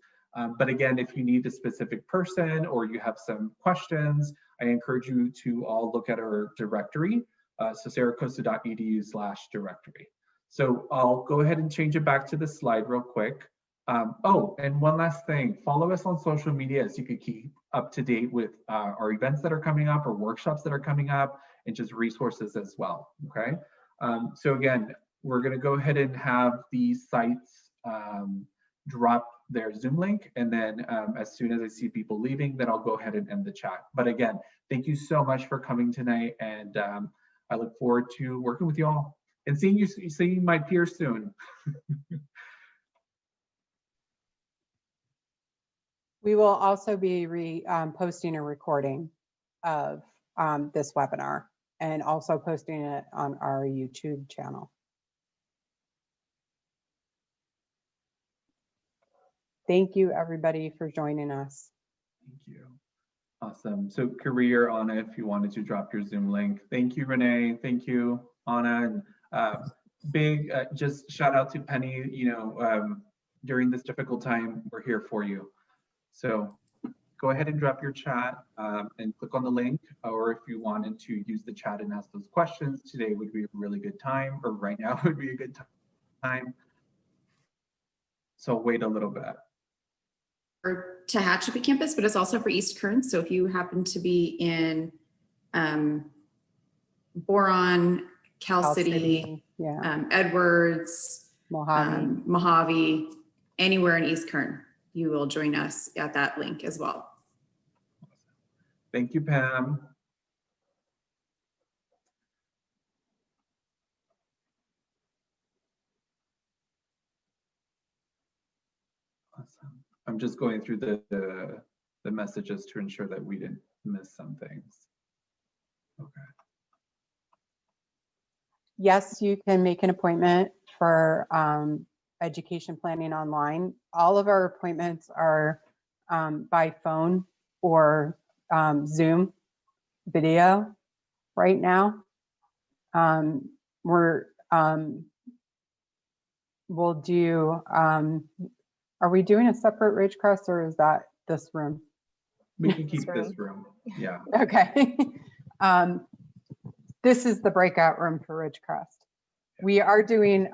But again, if you need a specific person or you have some questions, I encourage you to all look at our directory, so cerrocoso.edu/directory. So I'll go ahead and change it back to the slide real quick. Oh, and one last thing, follow us on social media so you can keep up to date with our events that are coming up or workshops that are coming up, and just resources as well, okay? So again, we're gonna go ahead and have the sites drop their Zoom link, and then as soon as I see people leaving, then I'll go ahead and end the chat. But again, thank you so much for coming tonight, and I look forward to working with you all and seeing my peers soon. We will also be posting a recording of this webinar and also posting it on our YouTube channel. Thank you, everybody, for joining us. Thank you. Awesome. So career, Anna, if you wanted to drop your Zoom link. Thank you, Renee. Thank you, Anna. And big just shout out to Penny, during this difficult time, we're here for you. So go ahead and drop your chat and click on the link, or if you wanted to use the chat and ask those questions, today would be a really good time, or right now would be a good time. So wait a little bit. For Tehachapi campus, but it's also for East Kern. So if you happen to be in Boron, Cal City, yeah. Edwards, Mojave. Mojave, anywhere in East Kern, you will join us at that link as well. Thank you, Pam. I'm just going through the messages to ensure that we didn't miss some things. Okay. Yes, you can make an appointment for education planning online. All of our appointments are by phone or Zoom video right now. We'll do, are we doing a separate Ridgecrest or is that this room? We can keep this room. Yeah. Okay. This is the breakout room for Ridgecrest. We are doing,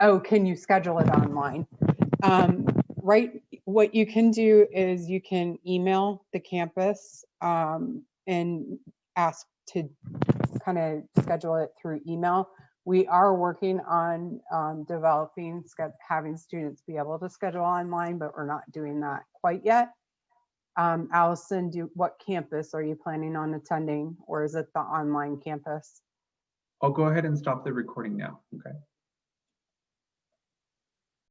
oh, can you schedule it online? Right, what you can do is you can email the campus and ask to kind of schedule it through email. We are working on developing, having students be able to schedule online, but we're not doing that quite yet. Allison, what campus are you planning on attending, or is it the online campus? I'll go ahead and stop the recording now. Okay.